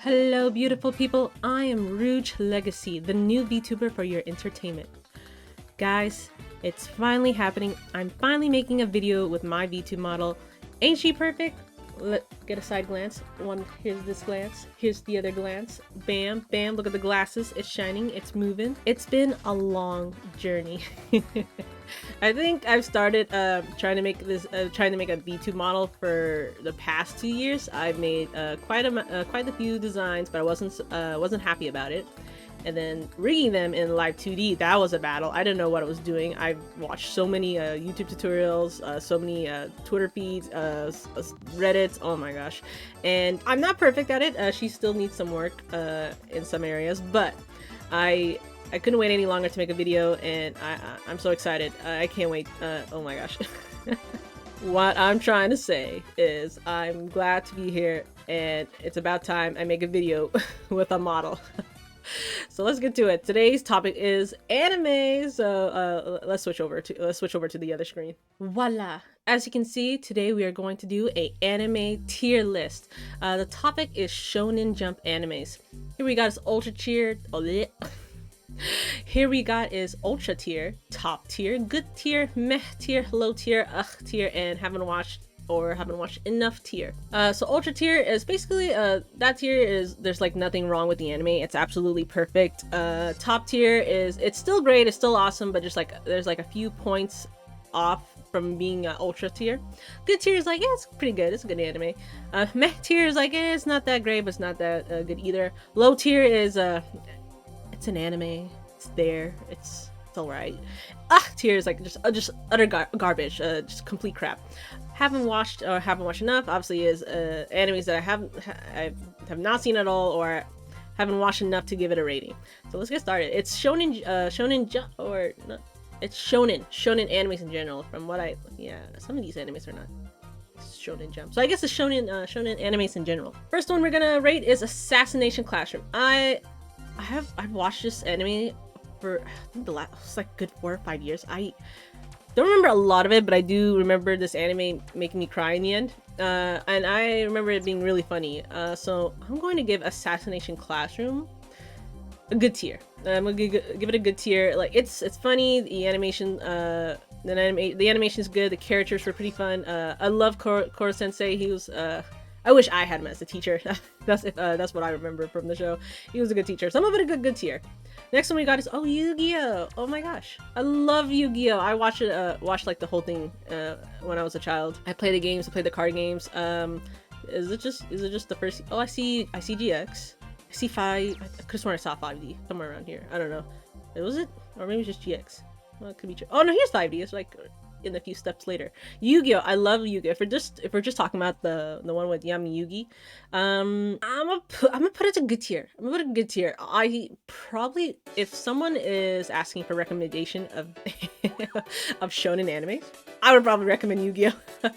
Hello beautiful people, I am Rouge Legacy, the new VTuber for your entertainment. Guys, it's finally happening. I'm finally making a video with my VTube model. Ain't she perfect? Get a side glance. Here's this glance. Here's the other glance. Bam, bam, look at the glasses. It's shining, it's moving. It's been a long journey. I think I've started trying to make a VTube model for the past 2 years. I've made quite a few designs, but I wasn't happy about it. And then rigging them in live 2D, that was a battle. I didn't know what I was doing. I've watched so many YouTube tutorials, so many Twitter feeds, Reddits, oh my gosh. And I'm not perfect at it. She still needs some work in some areas, but I couldn't wait any longer to make a video, and I'm so excited. I can't wait. Oh my gosh. What I'm trying to say is I'm glad to be here, and it's about time I make a video with a model. So let's get to it. Today's topic is anime. So let's switch over to the other screen. Voila! As you can see, today we are going to do a anime tier list. The topic is Shonen Jump animes. Here we got is ultra tier. Here we got is ultra tier, top tier, good tier, meh tier, low tier, ugh tier, and haven't watched enough tier. So ultra tier is basically that tier is there's like nothing wrong with the anime. It's absolutely perfect. Top tier is it's still great, it's still awesome, but just like there's like a few points off from being ultra tier. Good tier is like, yeah, it's pretty good, it's a good anime. Meh tier is like, it's not that great, but it's not that good either. Low tier is it's an anime, it's there, it's alright. Tier is like just utter garbage, just complete crap. Haven't watched enough, obviously, is animes that I have not seen at all or haven't watched enough to give it a rating. So let's get started. It's shonen jump, or not, it's shonen animes in general. From what some of these animes are not shonen jump, so I guess it's shonen animes in general. First one we're gonna rate is Assassination Classroom. I've watched this anime for I think it's like good 4 or 5 years. I don't remember a lot of it, but I do remember this anime making me cry in the end, and I remember it being really funny. So I'm going to give Assassination Classroom a good tier. I'm gonna give it a good tier. Like it's funny. The animation, the animation is good. The characters were pretty fun. I love Koro Sensei. He was I wish I had him as a teacher. That's what I remember from the show. He was a good teacher. Some of it a good tier. Next one we got is Yu-Gi-Oh! Oh my gosh, I love Yu-Gi-Oh! I watched like the whole thing when I was a child. I play the games, I play the card games. Is it just the first? Oh, I see GX. I see 5. I could have sworn I saw 5D somewhere around here. I don't know. Was it? Or maybe it's just GX. Well, it could be true. Oh no, here's 5D. It's like in a few steps later. Yu-Gi-Oh! I love Yu-Gi-Oh! If we're just talking about the one with Yami Yugi, I'm gonna put it to good tier. I'm gonna put it a good tier. I probably, if someone is asking for recommendation of of shonen anime, I would probably recommend Yu-Gi-Oh!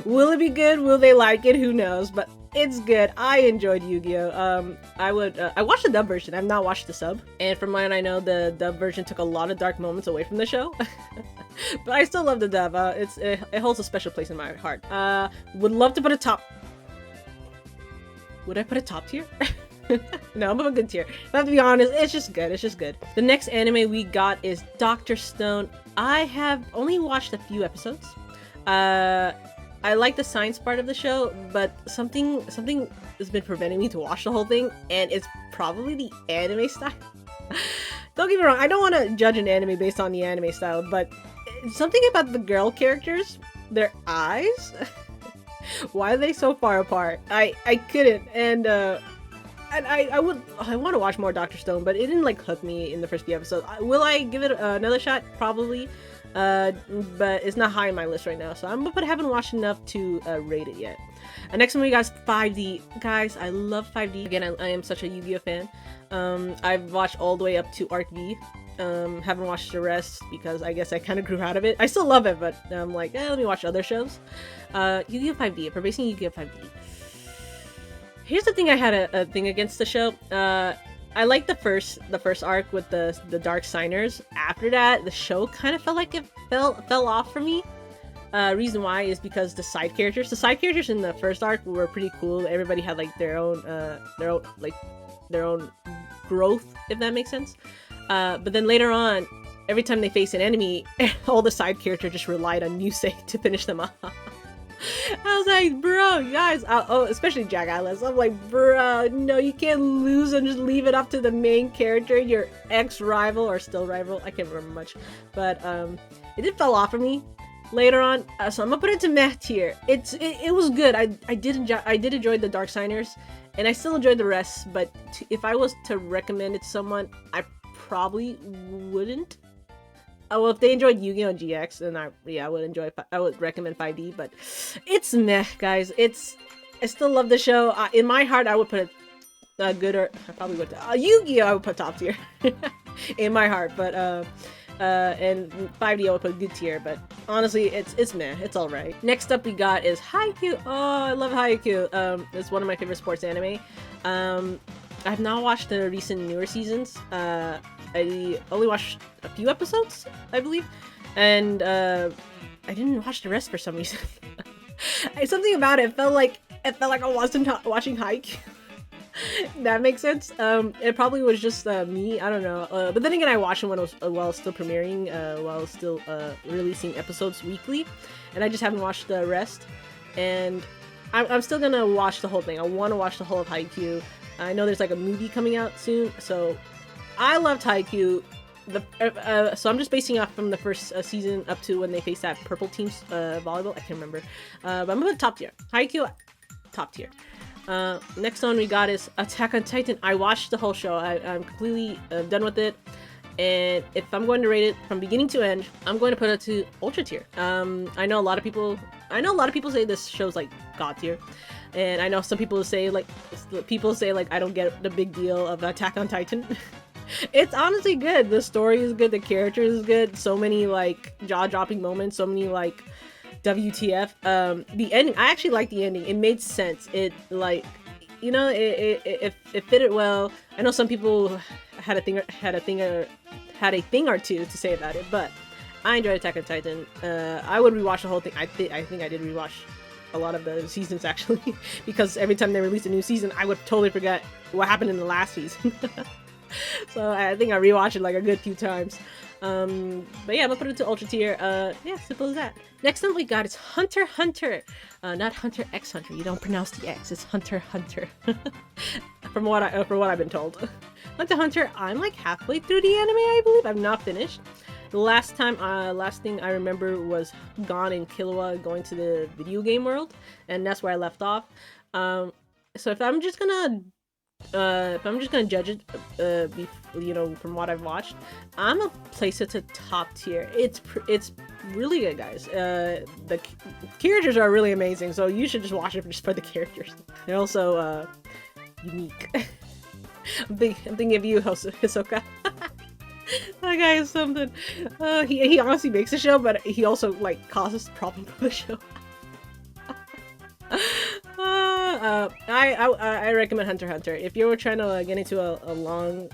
Will it be good? Will they like it? Who knows? But it's good. I enjoyed Yu-Gi-Oh! I watched the dub version. I've not watched the sub, and from what I know, the dub version took a lot of dark moments away from the show. But I still love the dub. It holds a special place in my heart. Would love to put a top. Would I put a top tier? No, I'm a good tier. I have to be honest, it's just good. It's just good. The next anime we got is Dr. Stone. I have only watched a few episodes. I like the science part of the show, but something has been preventing me to watch the whole thing, and it's probably the anime style. Don't get me wrong, I don't want to judge an anime based on the anime style, but something about the girl characters, their eyes, why are they so far apart? I couldn't, and I want to watch more Dr. Stone, but it didn't like hook me in the first few episodes. Will I give it another shot? Probably. But it's not high on my list right now, so haven't watched enough to rate it yet. Next one we got is 5D. Guys, I love 5D. Again, I am such a Yu-Gi-Oh fan. I've watched all the way up to Arc V. Haven't watched the rest because I guess I kind of grew out of it. I still love it, but I'm like, let me watch other shows. Yu-Gi-Oh 5D. If we're basing Yu-Gi-Oh 5D. Here's the thing, I had a thing against the show. I liked the first arc with the dark signers. After that, the show kind of felt like it fell off for me. Reason why is because the side characters in the first arc were pretty cool. Everybody had like their own growth, if that makes sense. But then later on, every time they face an enemy, all the side characters just relied on Yusei to finish them off. I was like, bro, guys, especially Jack Atlas. I'm like, bro, no, you can't lose and just leave it up to the main character, your ex-rival or still rival. I can't remember much, but it did fall off for me later on. So I'm gonna put it to meh tier. It was good. I did enjoy the Dark Signers, and I still enjoyed the rest. But if I was to recommend it to someone, I probably wouldn't. Oh, well, if they enjoyed Yu-Gi-Oh! GX, then I would recommend 5D, but it's meh, guys. I still love the show. In my heart, I would put it good, or I probably would. Yu-Gi-Oh! I would put top tier. In my heart, but and 5D I would put good tier, but honestly, it's meh. It's alright. Next up we got is Haikyuu. Oh, I love Haikyuu. It's one of my favorite sports anime. I've not watched the recent newer seasons. I only watched a few episodes, I believe, and I didn't watch the rest for some reason. Something about it felt like I wasn't watching Haikyuu. That makes sense. It probably was just me. I don't know. But then again, I watched it when it was while still premiering, while still releasing episodes weekly, and I just haven't watched the rest. And I'm still gonna watch the whole thing. I want to watch the whole of Haikyuu. I know there's like a movie coming out soon, so I loved Haikyuu. So I'm just basing off from the first season up to when they faced that purple team's volleyball. I can't remember. But I'm gonna put top tier. Haikyuu, top tier. Next one we got is Attack on Titan. I watched the whole show. I'm completely done with it. And if I'm going to rate it from beginning to end, I'm going to put it to ultra tier. I know a lot of people say this show's like god tier. And I know some people say like I don't get the big deal of Attack on Titan. It's honestly good. The story is good. The character is good. So many like jaw-dropping moments. So many like WTF. The ending. I actually like the ending. It made sense. It like, you know, it fitted well. I know some people had a thing or two to say about it, but I enjoyed Attack on Titan. I would rewatch the whole thing. I think I did rewatch a lot of the seasons actually, because every time they released a new season, I would totally forget what happened in the last season. So I think I rewatched it like a good few times. But yeah, I'm gonna put it to ultra tier. Yeah, simple as that. Next up we got is Hunter x Hunter. Not Hunter x Hunter. You don't pronounce the X. It's Hunter x Hunter. From what I've been told. Hunter x Hunter. I'm like halfway through the anime. I believe I'm not finished. The last thing I remember was Gon and Killua going to the video game world, and that's where I left off. So if I'm just gonna judge it, you know, from what I've watched, I'm gonna place it to top tier. It's really good, guys. The characters are really amazing, so you should just watch it just for the characters. They're also unique. I'm thinking of you, Hisoka. That guy is something. He honestly makes the show, but he also like causes problems for the show. I recommend Hunter x Hunter. If you're trying to get into a long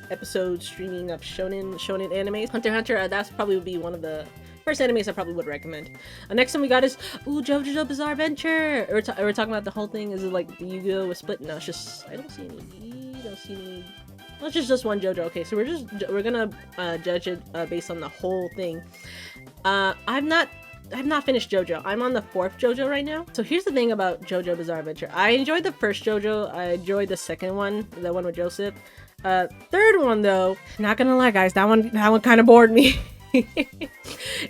episode streaming of shonen animes, Hunter x Hunter, that's probably would be one of the first animes I probably would recommend. Next one we got is JoJo's Bizarre Adventure. We're talking about the whole thing. Is it like the Yu-Gi-Oh! Was split? No, it's just I don't see any. Well, it's just one JoJo. Okay, so we're gonna judge it based on the whole thing. I've not finished JoJo. I'm on the 4th JoJo right now. So here's the thing about JoJo Bizarre Adventure. I enjoyed the first JoJo. I enjoyed the second one, the one with Joseph. Third one though, not gonna lie, guys, that one kind of bored me.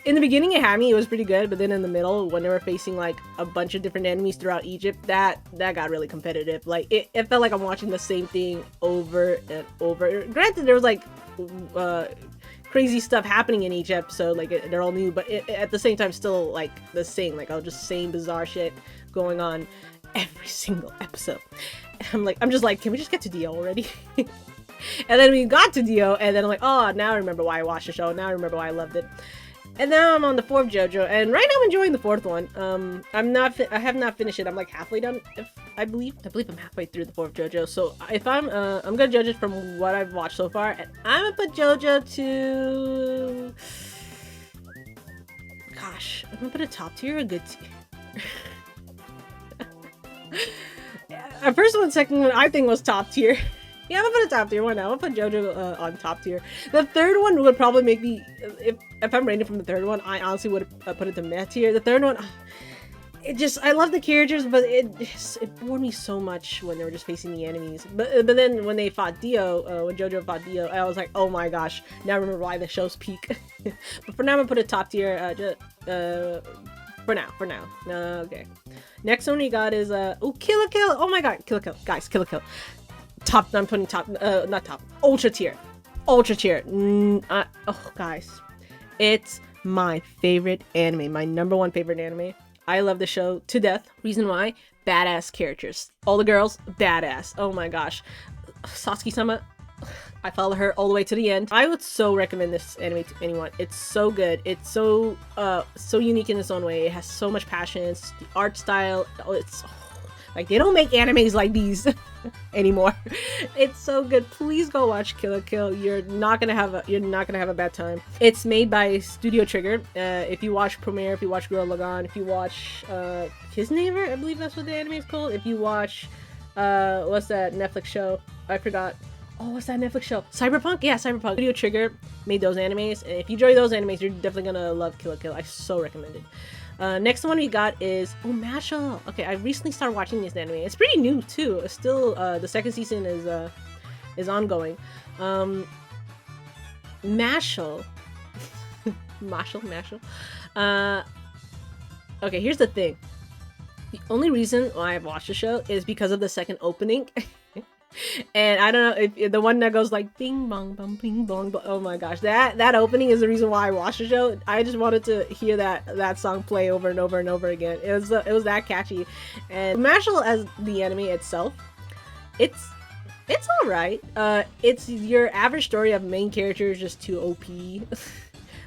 In the beginning it had me, it was pretty good, but then in the middle, when they were facing like a bunch of different enemies throughout Egypt, that got really competitive. Like it felt like I'm watching the same thing over and over. Granted, there was like crazy stuff happening in each episode, like they're all new, but at the same time still like the same, like I'll just same bizarre shit going on every single episode. I'm just like, can we just get to Dio already? And then we got to Dio, and then I'm like, oh, now I remember why I watched the show. Now I remember why I loved it. And now I'm on the 4th JoJo, and right now I'm enjoying the 4th one. I have not finished it. I'm like halfway done. I believe I'm halfway through the 4th JoJo. So if I'm gonna judge it from what I've watched so far, and I'm gonna put JoJo to. gosh, I'm gonna put a top tier or a good tier. At first one, second one, I think was top tier. Yeah, I'm gonna put a top tier one now. I'm gonna put JoJo on top tier. The third one would probably make me, if I'm rating from the third one, I honestly would put it to meh tier. The third one, I love the characters, but it bored me so much when they were just facing the enemies. But then when they fought Dio, when JoJo fought Dio, I was like, oh my gosh, now I remember why the show's peak. But for now, I'm gonna put a top tier, for now. Okay. Next one we got is, Kill la Kill! Oh my god, Kill la Kill. Guys, Kill la Kill. I'm putting top, not top, ultra tier. Ultra tier. Oh, guys. It's my favorite anime, my #1 favorite anime. I love the show to death. Reason why? Badass characters. All the girls, badass. Oh my gosh. Satsuki-sama, I follow her all the way to the end. I would so recommend this anime to anyone. It's so good. It's so unique in its own way. It has so much passion. It's the art style. It's like they don't make animes like these anymore. It's so good. Please go watch Kill la Kill. You're not gonna have a bad time. It's made by Studio Trigger. If you watch Premiere, if you watch Girl Lagann, if you watch Kisnaver, I believe that's what the anime is called. If you watch what's that Netflix show? I forgot. Oh, what's that Netflix show? Cyberpunk? Yeah, Cyberpunk. Studio Trigger made those animes, and if you enjoy those animes, you're definitely gonna love Kill la Kill. I so recommend it. Next one we got is Mashle. Okay, I recently started watching this anime. It's pretty new too. It's still the second season is ongoing. Mashle. Mashle. Okay, here's the thing. The only reason why I've watched the show is because of the second opening. And I don't know if the one that goes like bing bong bong bing bong, but oh my gosh, that opening is the reason why I watched the show. I just wanted to hear that song play over and over and over again. It was that catchy. And Mashle as the anime itself, it's all right. It's your average story of main character is just too OP.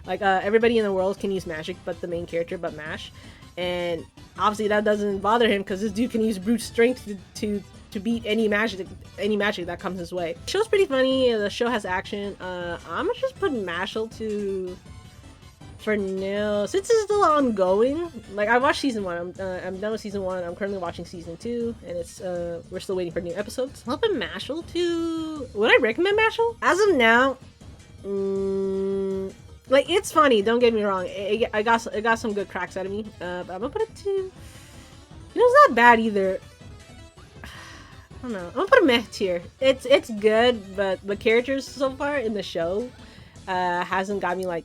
Like everybody in the world can use magic, but the main character, but Mash. And obviously that doesn't bother him because this dude can use brute strength to beat any magic that comes his way. The show's pretty funny. The show has action. I'm gonna just put Mashle to for now, since it's still ongoing. Like I watched season 1. I'm done with season 1. I'm currently watching season 2, and it's we're still waiting for new episodes. I'll put Mashle to. Would I recommend Mashle? As of now, like it's funny. Don't get me wrong. It got some good cracks out of me. But I'm gonna put it to. It's not bad either. I don't know. I'm gonna put a meh tier. It's good, but the characters so far in the show hasn't got me like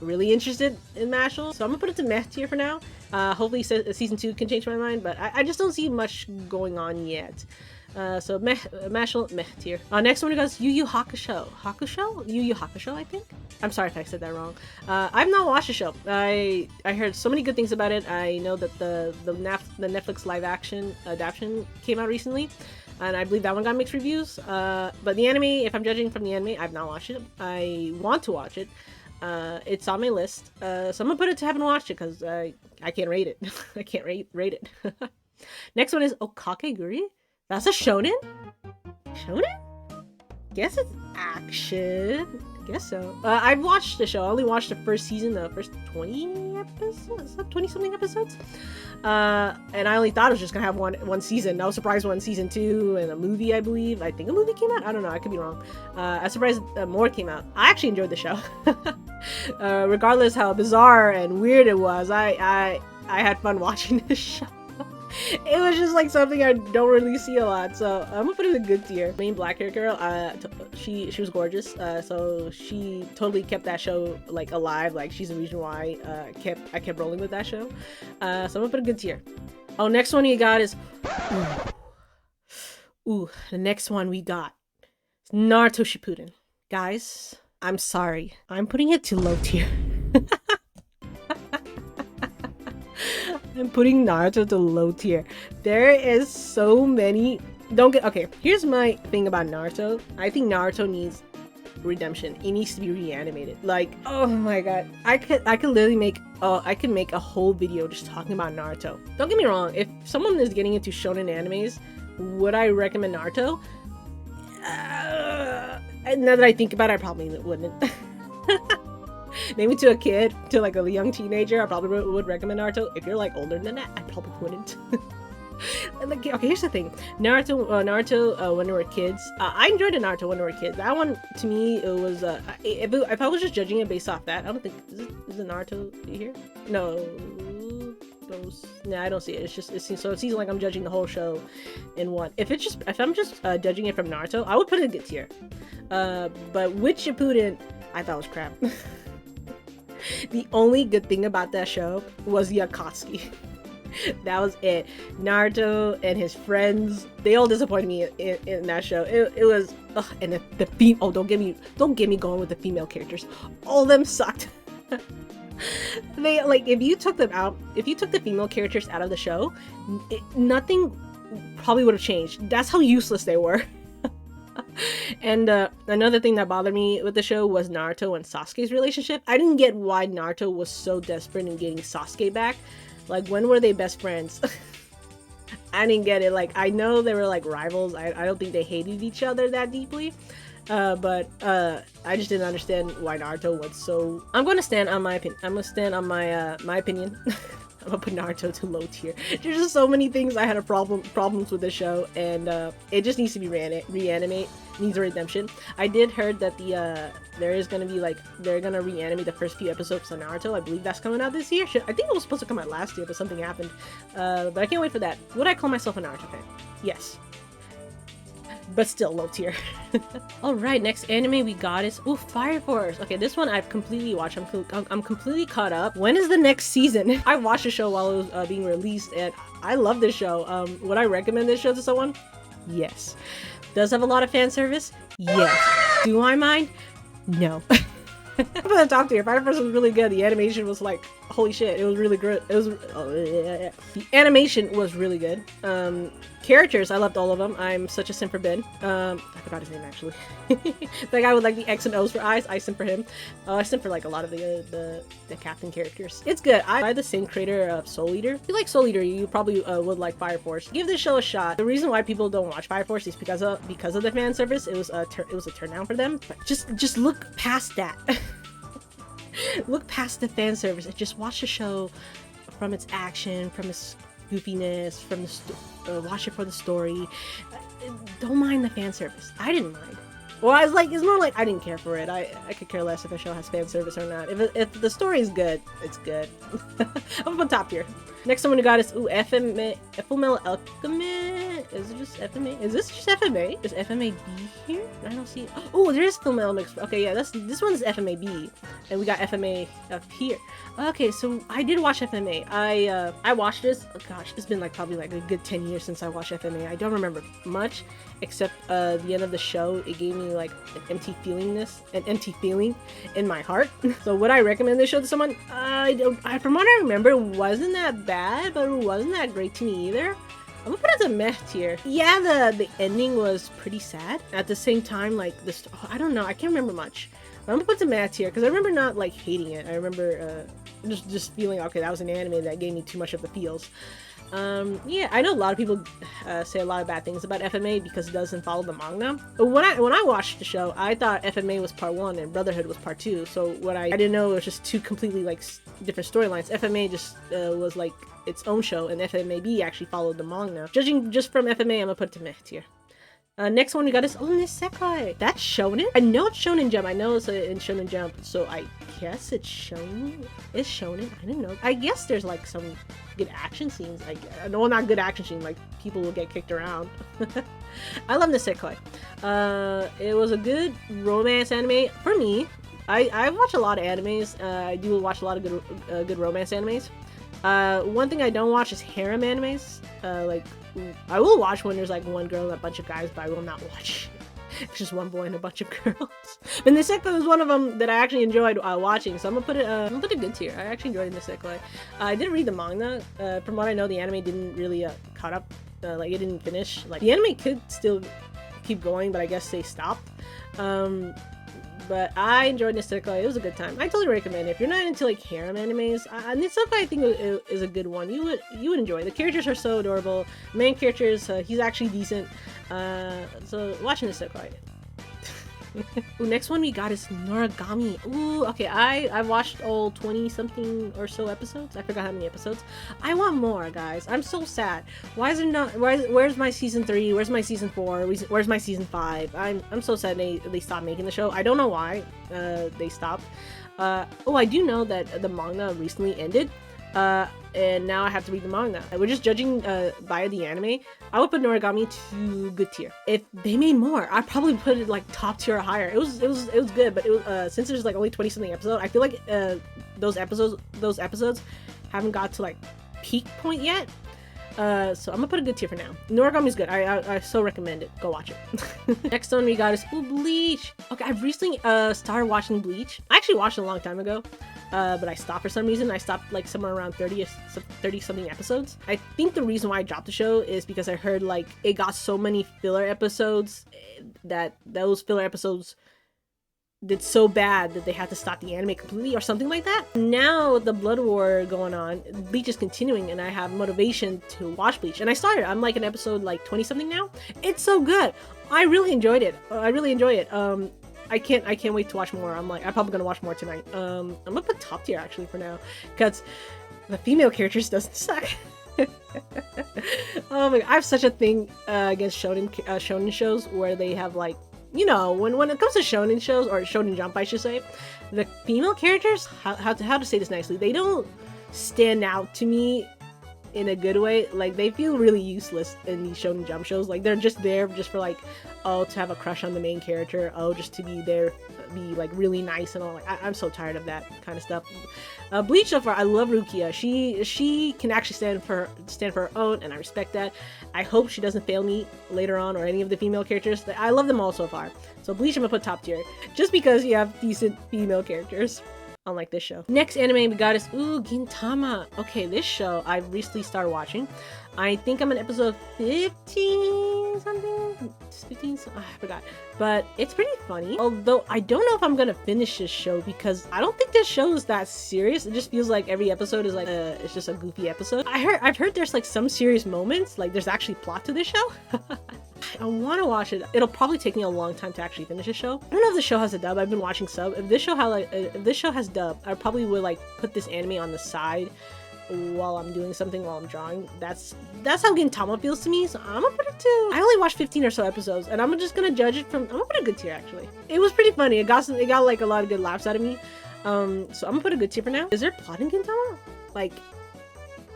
really interested in Mashle. So I'm gonna put it to meh tier for now. Hopefully season 2 can change my mind, but I just don't see much going on yet. So Mashle, meh tier. Next one goes Yu Yu Hakusho. Yu Yu Hakusho, I think. I'm sorry if I said that wrong. I've not watched the show. I heard so many good things about it. I know that the Netflix live action adaptation came out recently, and I believe that one got mixed reviews. But the anime, if I'm judging from the anime, I've not watched it. I want to watch it. It's on my list. So I'm gonna put it to haven't watched it because I can't rate it. I can't rate it. Next one is Okakeguri. That's a shonen? Shonen? Guess it's action. Guess so. I've watched the show. I only watched the first season, the first 20 episodes? 20-something episodes? And I only thought it was just gonna have one season. I was surprised when season 2 and a movie, I believe. I think a movie came out? I don't know. I could be wrong. I was surprised more came out. I actually enjoyed the show. Regardless how bizarre and weird it was, I had fun watching this show. It was just like something I don't really see a lot, so I'm gonna put it in a good tier. Main black hair girl, she was gorgeous, so she totally kept that show like alive. Like she's the reason why I kept rolling with that show. So I'm gonna put a good tier. Oh, next one we got is the next one we got is Naruto Shippuden. Guys, I'm sorry, I'm putting it to low tier. I'm putting Naruto to low tier. There is so many. Okay, here's my thing about Naruto. I think Naruto needs redemption. It needs to be reanimated. Like, oh my god, I could literally make a whole video just talking about Naruto. Don't get me wrong. If someone is getting into shonen animes, would I recommend Naruto? Now that I think about it, I probably wouldn't. maybe to a kid, to like a young teenager, I probably would recommend Naruto. If you're like older than that, I probably wouldn't. Like, okay, here's the thing. Naruto, when we were kids, I enjoyed Naruto when we were kids. That one, to me, it was, if I was just judging it based off that, I don't think, is it Naruto here? No. I don't see it. It seems like I'm judging the whole show in one. If I'm just judging it from Naruto, I would put it in good tier. But Witch Shippuden, I thought was crap. The only good thing about that show was the Akatsuki. That was it. Naruto and his friends, they all disappointed me in that show. It was, and don't get me going with the female characters. All of them sucked. They, like, if you took the female characters out of the show, nothing probably would have changed. That's how useless they were. And another thing that bothered me with the show was Naruto and Sasuke's relationship. I didn't get why Naruto was so desperate in getting Sasuke back. Like, when were they best friends? I didn't get it. Like, I know they were like rivals. I don't think they hated each other that deeply. But I just didn't understand why Naruto was so. I'm gonna stand on my opinion. I'm gonna stand on my opinion. I'm gonna put Naruto to low tier. There's just so many things I had problems with this show, and it just needs to be reanimate. Needs a redemption. I did heard that they're gonna reanimate the first few episodes of Naruto. I believe that's coming out this year. I think it was supposed to come out last year, but something happened. But I can't wait for that. Would I call myself a Naruto fan? Yes. But still low tier. Alright, next anime we got is Fire Force. Okay, this one I've completely watched. I'm completely caught up. When is the next season? I watched the show while it was being released, and I love this show. Would I recommend this show to someone? Yes. Does have a lot of fan service? Yes. Do I mind? No. I'm gonna talk to you. Fire Force was really good. The animation was like, holy shit, it was really good. The animation was really good. Characters, I loved all of them. I'm such a simp for Ben. I forgot his name actually. The guy with like the X and O's for eyes, I simp for him. I simp for like a lot of the captain characters. It's good. I the same creator of Soul Eater. If you like Soul Eater, you probably would like Fire Force. Give this show a shot. The reason why people don't watch Fire Force is because of the fan service. It was a turn down for them. But just look past that. Look past the fan service and just watch the show from its action, from its goofiness, from the watch it for the story. Don't mind the fan service. I didn't mind. Well, it's more like I didn't care for it. I could care less if a show has fan service or not. If the story is good, it's good. I'm on top here. Next one we got is FMA, Fullmetal Alchemist. Is it just FMA? Is this just FMA? Is FMA B here? I don't see it. Oh, there is Fullmetal Mix. Okay, yeah, this one's FMA B, and we got FMA up here. Okay, so I did watch FMA. I watched this. Oh gosh, it's been like probably like a good 10 years since I watched FMA. I don't remember much except the end of the show. It gave me like an empty feeling in my heart. So would I recommend this show to someone? From what I remember, it wasn't that bad, but it wasn't that great to me either. I'm gonna put it as a meh tier. Yeah, the ending was pretty sad. At the same time, like this, I don't know, I can't remember much. But I'm gonna put it as a meh tier because I remember not like hating it. I remember just feeling okay, that was an anime that gave me too much of the feels. Yeah, I know a lot of people say a lot of bad things about FMA because it doesn't follow the manga. But when I watched the show, I thought FMA was part 1 and Brotherhood was part 2. So what I didn't know it was just two completely like different storylines. FMA just was like its own show, and FMAB actually followed the manga. Judging just from FMA, I'm gonna put it to meh tier. Next one we got is Nisekoi. That's Shonen? I know it's Shonen Jump. I know it's in Shonen Jump, so I guess it's Shonen. It's Shonen. I don't know. I guess there's like some good action scenes. No, not good action scenes. Like people will get kicked around. I love Nisekoi. It was a good romance anime for me. I watch a lot of animes. I do watch a lot of good romance animes. One thing I don't watch is harem animes. Like, I will watch when there's like one girl and a bunch of guys, but I will not watch it's just one boy and a bunch of girls. But Nisekoi was one of them that I actually enjoyed watching, so I'm gonna put it good tier. I actually enjoyed Nisekoi. I didn't read the manga. From what I know, the anime didn't really caught up. Like it didn't finish. Like the anime could still keep going, but I guess they stopped. But I enjoyed Nisekoi. It was a good time. I totally recommend it. If you're not into like harem animes, Nisekoi I think is a good one. You would enjoy. The characters are so adorable. Main characters, he's actually decent. So watch Nisekoi. Ooh, next one we got is Noragami. Ooh, okay, I've watched all 20 something or so episodes. I forgot how many episodes. I want more, guys. I'm so sad. Why is it not? Where's my season 3? Where's my season 4? Where's my season 5? I'm so sad they stopped making the show. I don't know why they stopped. Oh, I do know that the manga recently ended. And now I have to read the manga. We're just judging by the anime. I would put Noragami to good tier. If they made more, I'd probably put it like top tier or higher. It was good, but it was, since there's like only 20 something episodes, I feel like those episodes haven't got to like peak point yet. So I'm gonna put a good tier for now. Noragami's good. I so recommend it. Go watch it. Next one we got is Bleach. Okay, I've recently started watching Bleach. I actually watched it a long time ago. But I stopped for some reason. I stopped like somewhere around 30 something episodes. I think the reason why I dropped the show is because I heard like it got so many filler episodes that those filler episodes did so bad that they had to stop the anime completely or something like that. Now with the Blood War going on, Bleach is continuing and I have motivation to watch Bleach. And I started. I'm like an episode like 20 something now. It's so good. I really enjoyed it. I really enjoy it. I can't wait to watch more. I'm probably gonna watch more tonight. I'm gonna put top tier actually for now, because the female characters doesn't suck. Oh my god, I have such a thing against shonen shows where they have like, you know, when it comes to shonen shows, or Shonen Jump I should say, the female characters, how to say this nicely, they don't stand out to me in a good way. Like, they feel really useless in these Shonen Jump shows. Like, they're just there just for like, oh, to have a crush on the main character, oh, just to be there, be like really nice and all. Like, I'm so tired of that kind of stuff. Bleach so far, I love Rukia. She can actually stand for her own, and I respect that. I hope she doesn't fail me later on, or any of the female characters. I love them all so far. So Bleach, I'm gonna put top tier, just because you have decent female characters. Unlike this show. Next anime we got is Gintama. Okay, this show I recently started watching. I think I'm on episode 15 something? 15? I forgot. But it's pretty funny. Although I don't know if I'm gonna finish this show, because I don't think this show is that serious. It just feels like every episode is like it's just a goofy episode. I've heard there's like some serious moments. Like there's actually plot to this show. I want to watch it. It'll probably take me a long time to actually finish the show. I don't know if the show has a dub. I've been watching sub. If this show has dub, I probably would like put this anime on the side while I'm doing something, while I'm drawing. That's how Gintama feels to me. So I'm gonna put it to. I only watched 15 or so episodes, and I'm just gonna judge it from. I'm gonna put a good tier actually. It was pretty funny. It got like a lot of good laughs out of me. So I'm gonna put a good tier for now. Is there plot in Gintama? Like,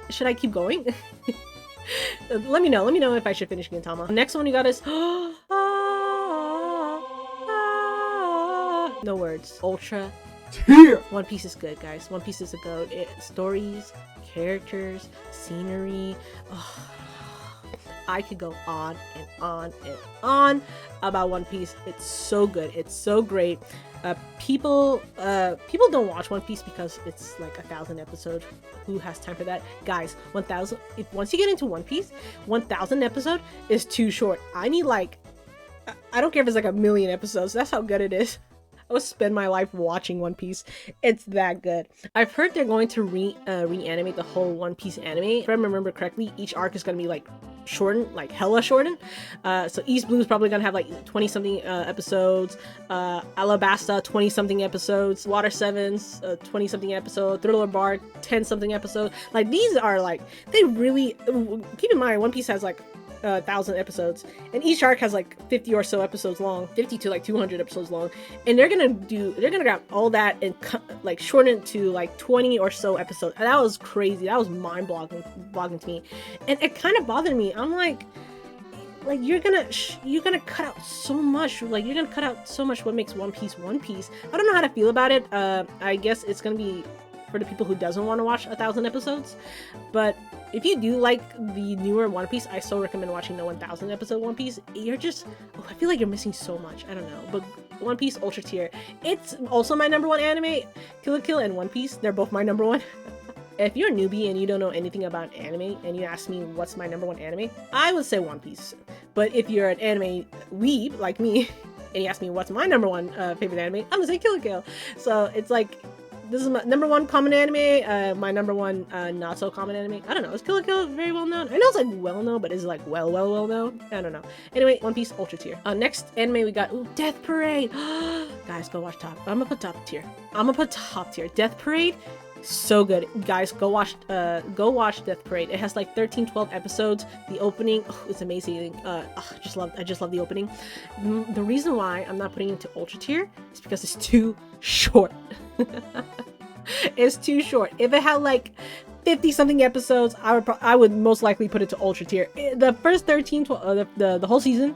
should I keep going? Let me know if I should finish Gintama. Next one you got is no words. Ultra tier. One Piece is good, guys. One Piece is a goat. Stories, characters, scenery. I could go on and on and on about One Piece. It's so good. It's so great. People don't watch One Piece because it's like 1,000 episodes. Who has time for that? Guys, 1,000. Once you get into One Piece, 1,000 episode is too short. I need like, I don't care if it's like 1,000,000 episodes. That's how good it is. I would spend my life watching One Piece. It's that good. I've heard they're going to reanimate the whole One Piece anime. If I remember correctly, each arc is going to be like shortened, like hella shortened. So East Blue is probably going to have like 20 something episodes. Alabasta 20 something episodes. Water Sevens 20 something episode. Thriller Bark 10 something episode. Like, these are like, they really, keep in mind One Piece has like 1,000 episodes, and each arc has like 50 or so episodes long, 50 to like 200 episodes long, and they're gonna grab all that and like shorten it to like 20 or so episodes. And that was crazy. That was mind-boggling to me, and it kind of bothered me. I'm like you're gonna cut out so much. Like, you're gonna cut out so much what makes One Piece One Piece. I don't know how to feel about it. I guess it's gonna be for the people who doesn't want to watch 1,000 episodes, but if you do like the newer One Piece, I so recommend watching the 1,000 episode One Piece. You're just, I feel like you're missing so much. I don't know, but One Piece Ultra tier. It's also my #1 anime. Kill la Kill and One Piece, they're both my #1. If you're a newbie and you don't know anything about anime, and you ask me what's my #1 anime, I would say One Piece. But if you're an anime weeb like me, and you ask me what's my #1 favorite anime, I'm gonna say Kill la Kill. So it's like, this is my number one common anime, my number one not so common anime. I don't know, is Kill la Kill very well known? I know it's like well known, but is it like well known? I don't know. Anyway, One Piece Ultra tier. Next anime we got, ooh, Death Parade. Guys, go watch top. I'm gonna put top tier. Death Parade, so good. Guys, go watch Death Parade. It has like 13-12 episodes. The opening is amazing. I just love the opening. The reason why I'm not putting it into Ultra tier is because it's too short. It's too short. If it had like 50 something episodes, I would most likely put it to Ultra tier. The first 13, 12, the whole season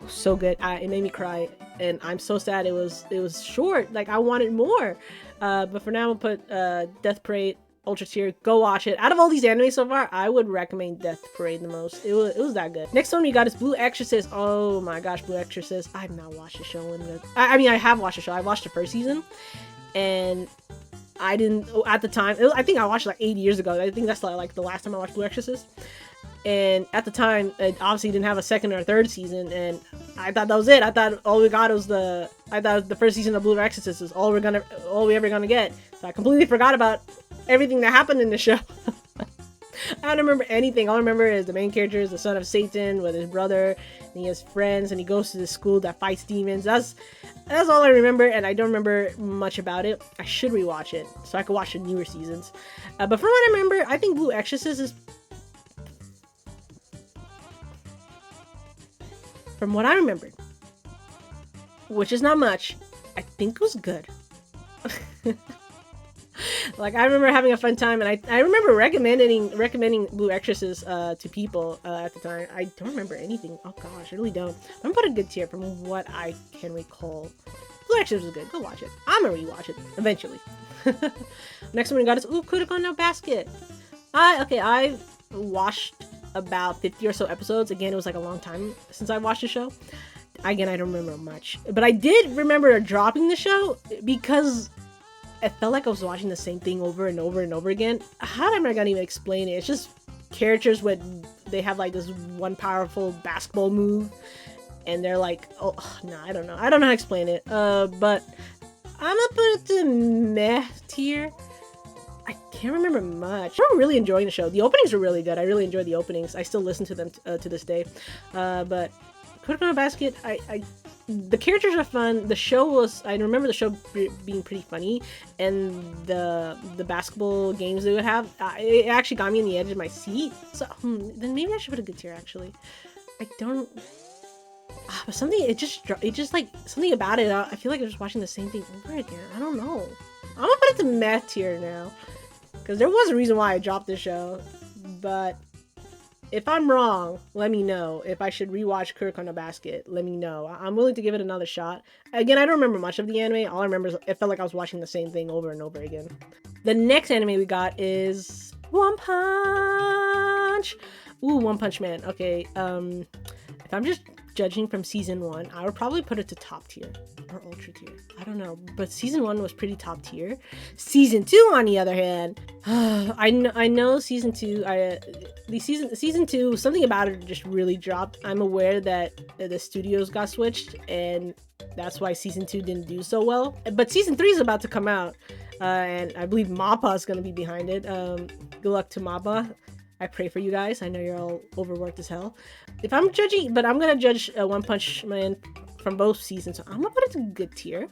was so good. It made me cry, and I'm so sad it was short. Like, I wanted more. But for now, I'll put Death Parade Ultra tier. Go watch it. Out of all these animes so far, I would recommend Death Parade the most. It was that good. Next one we got is Blue Exorcist. Oh my gosh, Blue Exorcist. I've not watched the show. I mean, I have watched the show. I watched the first season, and I didn't at the time. I think I watched it like 8 years ago. I think that's like the last time I watched Blue Exorcist. And at the time, it obviously didn't have a second or third season, and I thought that was it. I thought all we got was the first season of Blue Exorcist is all we ever gonna get. So I completely forgot about everything that happened in the show. I don't remember anything. All I remember is the main character is the son of Satan with his brother, and he has friends, and he goes to this school that fights demons. That's all I remember, and I don't remember much about it. I should rewatch it so I could watch the newer seasons. But from what I remember, I think Blue Exorcist is, from what I remembered, which is not much, I think it was good. Like, I remember having a fun time, and I remember recommending Blue Exorcist to people at the time. I don't remember anything. Oh gosh, I really don't. I'm gonna put a good tier from what I can recall. Blue Exorcist was good. Go watch it. I'm gonna rewatch it eventually. Next one we got is Kuroko no Basket. I've watched about 50 or so episodes. Again, it was like a long time since I watched the show. Again, I don't remember much, but I did remember dropping the show because it felt like I was watching the same thing over and over and over again. How am I gonna even explain it? It's just characters they have like this one powerful basketball move, and they're like, oh no, I don't know how to explain it. But I'm gonna put it to meh tier. I can't remember much. I'm really enjoying the show. The openings are really good. I really enjoy the openings. I still listen to them to this day. But Kuroko no Basket, the characters are fun. The show was, I remember the show being pretty funny, and the basketball games they would have, it actually got me on the edge of my seat. So then maybe I should put a good tier actually. I don't. But it just like something about it. I feel like I'm just watching the same thing over again. I don't know. I'm gonna put it to meh tier now, because there was a reason why I dropped this show. But if I'm wrong, let me know. If I should rewatch Kuroko no Basket, let me know. I'm willing to give it another shot. Again, I don't remember much of the anime. All I remember is it felt like I was watching the same thing over and over again. The next anime we got is One Punch. Ooh, One Punch Man. Okay, if I'm just judging from season 1, I would probably put it to top tier or ultra tier. I don't know, but season 1 was pretty top tier. Season 2, on the other hand, I know season 2. Season 2, something about it just really dropped. I'm aware that the studios got switched, and that's why season 2 didn't do so well. But season 3 is about to come out, and I believe MAPPA is going to be behind it. Good luck to MAPPA. I pray for you guys. I know you're all overworked as hell. If I'm judging, but I'm gonna judge One Punch Man from both seasons, so I'm gonna put it to good tier.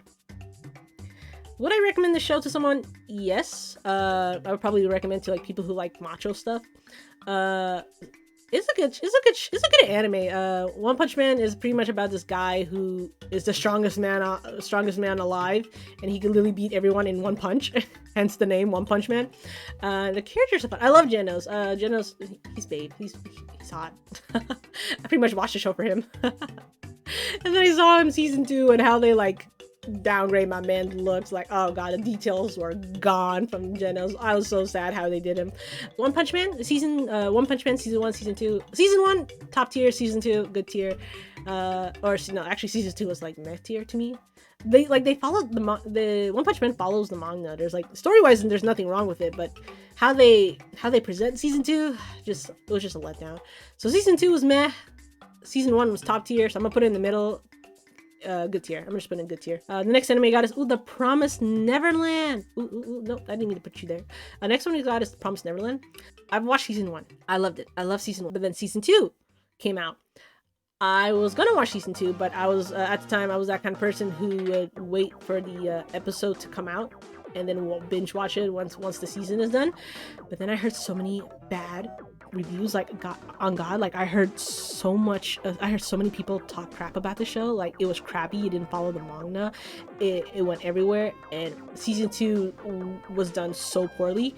Would I recommend the show to someone? Yes. I would probably recommend to like people who like macho stuff. It's a good anime. One Punch Man is pretty much about this guy who is the strongest man alive, and he can literally beat everyone in one punch. Hence the name One Punch Man. The characters are fun. I love Genos. Genos, he's babe. He's hot. I pretty much watched the show for him. And then I saw him season 2 and how they like downgrade my man's looks. Like, oh god, the details were gone from Genos. I was so sad how they did him. One Punch Man season 1, season 2. Season 1 top tier, season 2 good tier. Actually season 2 was like meh tier to me. They followed the One Punch Man follows the manga. There's like story-wise and there's nothing wrong with it, but how they present season 2 it was just a letdown. So season 2 was meh. Season 1 was top tier, so I'm gonna put it in the middle. good tier. I'm just putting good tier. The next anime I got is The Promised Neverland. No, I didn't mean to put you there. Next one we got is Promised Neverland. I've watched season 1. I loved it. I love season 1. But then season 2 came out. I was gonna watch season 2, but I was at the time I was that kind of person who would wait for the episode to come out and then binge watch it once the season is done. But then I heard so many bad reviews, like like I heard so many people talk crap about the show. Like it was crappy, it didn't follow the manga, it went everywhere, and season 2 was done so poorly.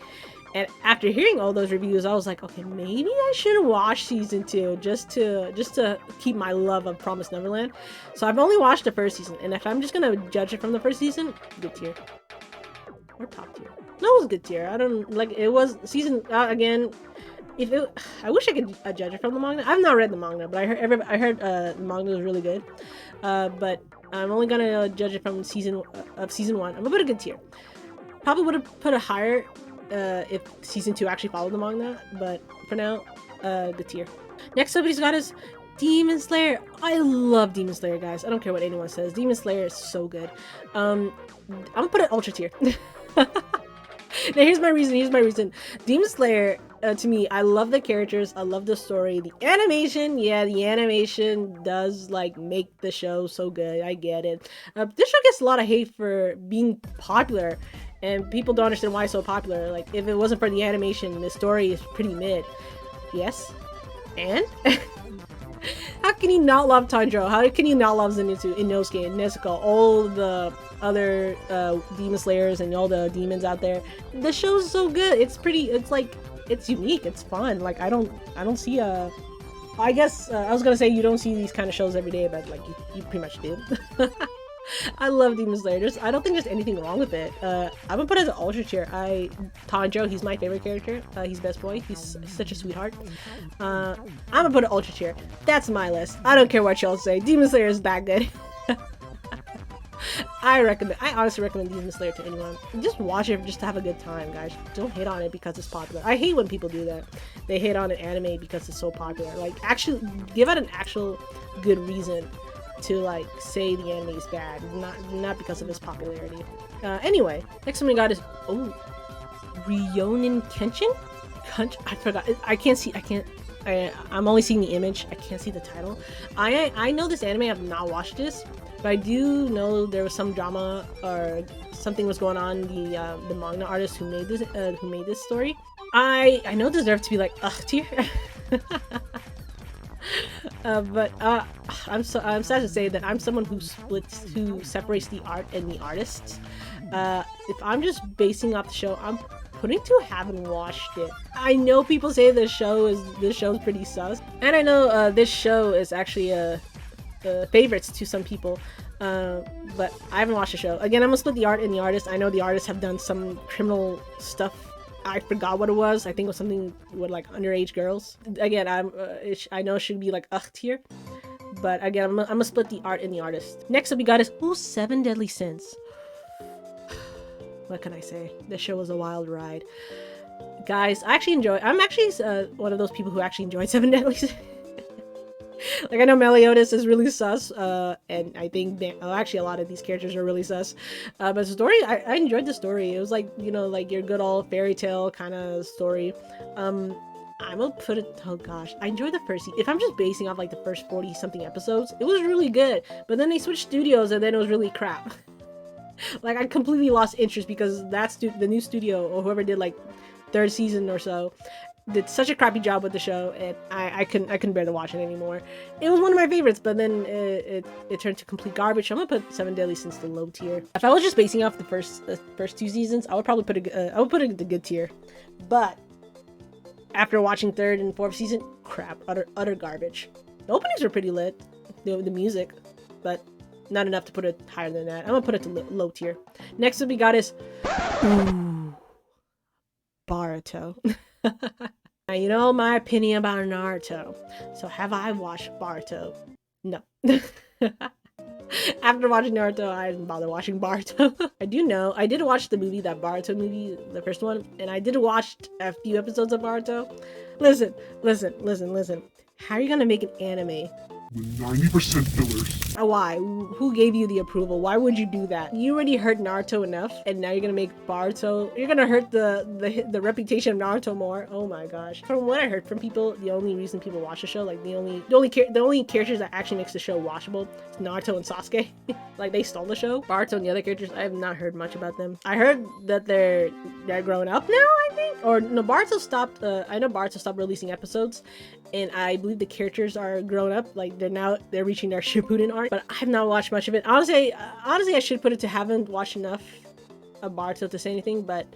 And after hearing all those reviews, I was like, okay, maybe I should watch season 2 just to keep my love of Promised Neverland. So I've only watched the first season, and if I'm just gonna judge it from the first season, good tier or top tier. No, it was good tier. I don't like it was season again. I wish I could judge it from the manga. I've not read the manga, but I heard the manga was really good. But I'm only gonna judge it from season 1. I'm gonna put a good tier. Probably would have put a higher if season 2 actually followed the manga, but for now, good tier. Next up, he's got his Demon Slayer. I love Demon Slayer, guys. I don't care what anyone says. Demon Slayer is so good. I'm gonna put it ultra tier. Now here's my reason. Demon Slayer, to me, I love the characters, I love the story, the animation. Yeah, the animation does like make the show so good. I get it. This show gets a lot of hate for being popular, and people don't understand why it's so popular. Like if it wasn't for the animation, the story is pretty mid. Yes, and how can you not love Tanjiro? How can you not love Zenitsu, Inosuke, Nezuko, all the other Demon Slayers and all the demons out there? The show's so good. It's pretty. It's like it's unique. It's fun. Like I don't see a. I guess I was gonna say you don't see these kind of shows every day, but like you pretty much do. I love Demon Slayer. I don't think there's anything wrong with it. I'm gonna put it as an ultra tier. Tanjiro, he's my favorite character. He's best boy. He's such a sweetheart. I'm gonna put it ultra tier. That's my list. I don't care what y'all say. Demon Slayer is that good. I honestly recommend Demon Slayer to anyone. Just watch it just to have a good time, guys. Don't hate on it because it's popular. I hate when people do that. They hate on an anime because it's so popular. Like, actually, give it an actual good reason to like say the anime is bad, not because of its popularity. Anyway, next one we got is Ryonin Kenshin. I forgot. I'm only seeing the image. I can't see the title. I know this anime. I've not watched this, but I do know there was some drama or something was going on. The manga artist who made this story, I know deserved to be like tier. But I'm sad to say that I'm someone who separates the art and the artists. If I'm just basing off the show, I'm putting to haven't watched it. I know people say this show's pretty sus, and I know this show is actually favorites to some people. But I haven't watched the show. Again, I'm gonna split the art and the artist. I know the artists have done some criminal stuff. I forgot what it was. I think it was something with like underage girls. Again, I know it should be like tier, but again, I'm gonna split the art and the artist. Next up we got is Seven Deadly Sins. What can I say? This show was a wild ride, guys. I'm actually one of those people who actually enjoyed Seven Deadly Sins. Like, I know Meliodas is really sus, and I think actually a lot of these characters are really sus. But the story, I enjoyed the story. It was like, you know, like your good old fairy tale kind of story. I'm gonna put it, oh gosh, I enjoyed the first season. If I'm just basing off like the first 40 something episodes, it was really good. But then they switched studios and then it was really crap. Like, I completely lost interest because the new studio, or whoever did like third season or so, did such a crappy job with the show, and I couldn't bear to watch it anymore. It was one of my favorites, but then it turned to complete garbage. I'm gonna put Seven Deadly Sins to low tier. If I was just basing off the first 2 seasons, I would probably put it at the good tier. But after watching 3rd and 4th season, crap, utter garbage. The openings were pretty lit, the music, but not enough to put it higher than that. I'm gonna put it to low tier. Next up we got is Boruto. Now, you know my opinion about Naruto. So have I watched Boruto? No. After watching Naruto, I didn't bother watching Boruto. I did watch the Boruto movie, the first one, and I did watch a few episodes of Boruto. Listen. How are you gonna make an anime with 90% fillers? Why? Who gave you the approval? Why would you do that? You already hurt Naruto enough, and now you're gonna make Boruto. You're gonna hurt the reputation of Naruto more. Oh my gosh. From what I heard from people, the only reason people watch the show, like the only characters that actually makes the show watchable is Naruto and Sasuke. Like they stole the show. Boruto and the other characters, I have not heard much about them. I heard that they're growing up now, I think. Or no, Boruto stopped. I know Boruto stopped releasing episodes, and I believe the characters are grown up. Like they're reaching their Shippuden arc. But I have not watched much of it. Honestly, I should put it to haven't watched enough of Boruto to say anything. But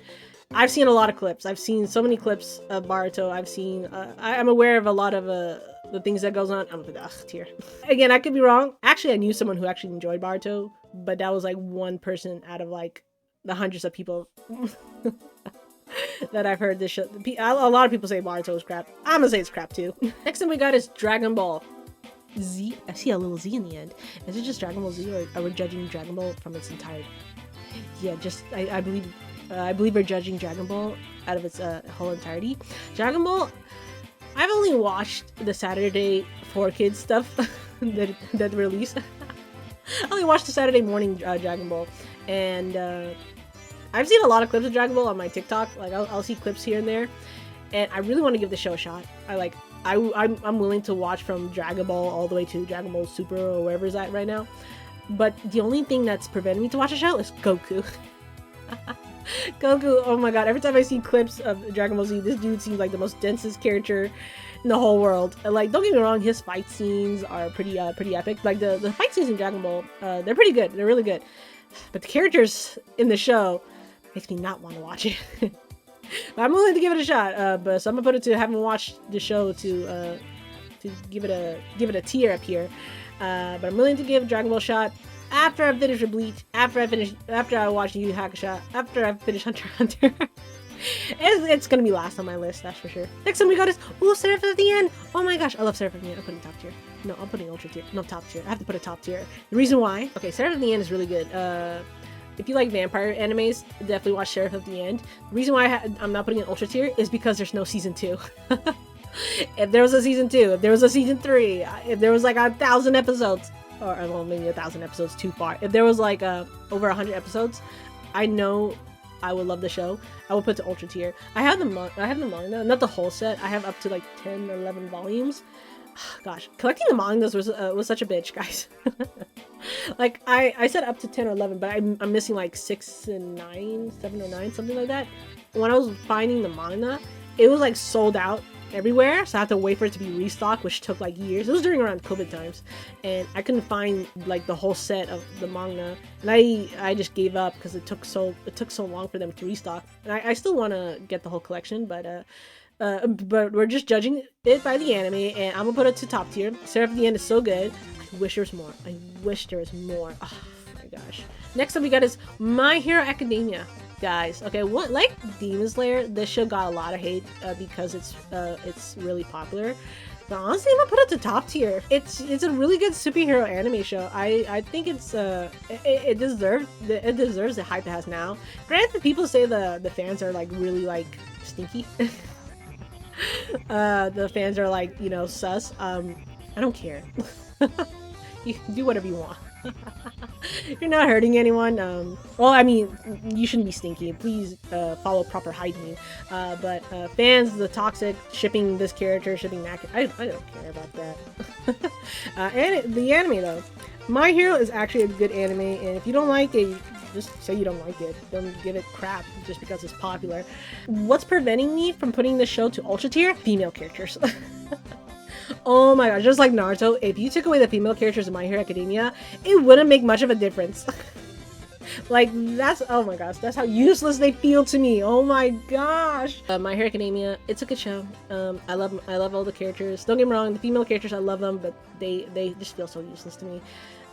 I've seen a lot of clips. I've seen so many clips of Boruto. I've seen. I'm aware of a lot of the things that goes on. I'm with tier. Again, I could be wrong. Actually, I knew someone who actually enjoyed Boruto, but that was like one person out of like the hundreds of people that I've heard this show. A lot of people say Boruto is crap. I'm gonna say it's crap too. Next thing we got is Dragon Ball Z. I see a little Z in the end. Is it just Dragon Ball Z, or are we judging Dragon Ball from its entirety? Yeah, just I believe we're judging Dragon Ball out of its whole entirety. Dragon Ball, I've only watched the Saturday 4Kids stuff that released. I only watched the Saturday morning Dragon Ball, and I've seen a lot of clips of Dragon Ball on my TikTok. Like I'll see clips here and there, and I really want to give the show a shot. I'm willing to watch from Dragon Ball all the way to Dragon Ball Super or wherever it's at right now. But the only thing that's preventing me to watch the show is Goku. Goku, oh my god, every time I see clips of Dragon Ball Z, this dude seems like the most densest character in the whole world. Like, don't get me wrong, his fight scenes are pretty epic. Like the fight scenes in Dragon Ball, they're pretty good. They're really good. But the characters in the show makes me not want to watch it. But I'm willing to give it a shot. So I'm gonna put it to having watched the show to give it a tier up here. But I'm willing to give Dragon Ball a shot after I finish with Bleach, after I watch Yu Yu Hakusho, after I finish Hunter x Hunter. It's gonna be last on my list, that's for sure. Next time we got is Seraph at the End. Oh my gosh, I love Seraph at the End. I'm putting top tier. No, I'm putting ultra tier. No, top tier. I have to put a top tier. The reason why? Okay, Seraph at the End is really good. If you like vampire animes, definitely watch Seraph at the End. The reason why I'm not putting an ultra tier is because there's no season 2. If there was a season 2, if there was a season 3, if there was like 1,000 episodes, or well, maybe 1,000 episodes too far. If there was like over 100 episodes, I know I would love the show. I would put it to ultra tier. I have the manga, not the whole set. I have up to like 10 or 11 volumes. Gosh, collecting the mangas was such a bitch, guys. Like I said up to 10 or 11, but I'm missing like 6 and 9, 7 or 9, something like that. When I was finding the manga, it was like sold out everywhere, so I had to wait for it to be restocked, which took like years. It was during around COVID times, and I couldn't find like the whole set of the manga, and I just gave up because it took so long for them to restock. And I still want to get the whole collection, but we're just judging it by the anime, and I'm gonna put it to top tier. Seraph at the End is so good. I wish there was more. I wish there was more. Oh my gosh. Next up we got is My Hero Academia. Guys, okay, what, like Demon Slayer, this show got a lot of hate because it's really popular. But honestly, I'm gonna put it to top tier. It's a really good superhero anime show. I think it deserves the hype it has now. Granted, people say the fans are like really like stinky. The fans are like, you know, sus. I don't care. You can do whatever you want. You're not hurting anyone. Well, I mean, you shouldn't be stinky. Please follow proper hygiene. But fans, the toxic, shipping this character, shipping that, I don't care about that. And the anime though, My Hero is actually a good anime, and if you don't like it, just say you don't like it. Don't give it crap just because it's popular. What's preventing me from putting this show to ultra tier? Female characters. Oh my gosh, just like Naruto, if you took away the female characters in My Hero Academia, it wouldn't make much of a difference. Like, oh my gosh, that's how useless they feel to me. Oh my gosh. My Hero Academia, it's a good show. I love all the characters. Don't get me wrong, the female characters, I love them, but they just feel so useless to me.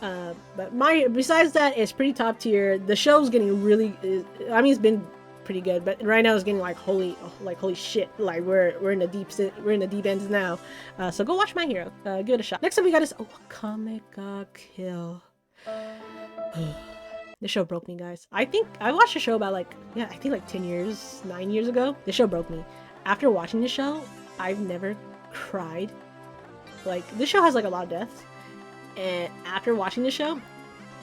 But besides that, it's pretty top tier. The show's getting really, I mean, it's been pretty good, but right now it's getting like holy shit, like we're in the deep ends now. So go watch My Hero, give it a shot. Next up we got is Akame ga Kill. This show broke me, guys. I think I watched the show about like 9 years ago. This show broke me. After watching the show, I've never cried. Like, this show has like a lot of deaths, And after watching the show,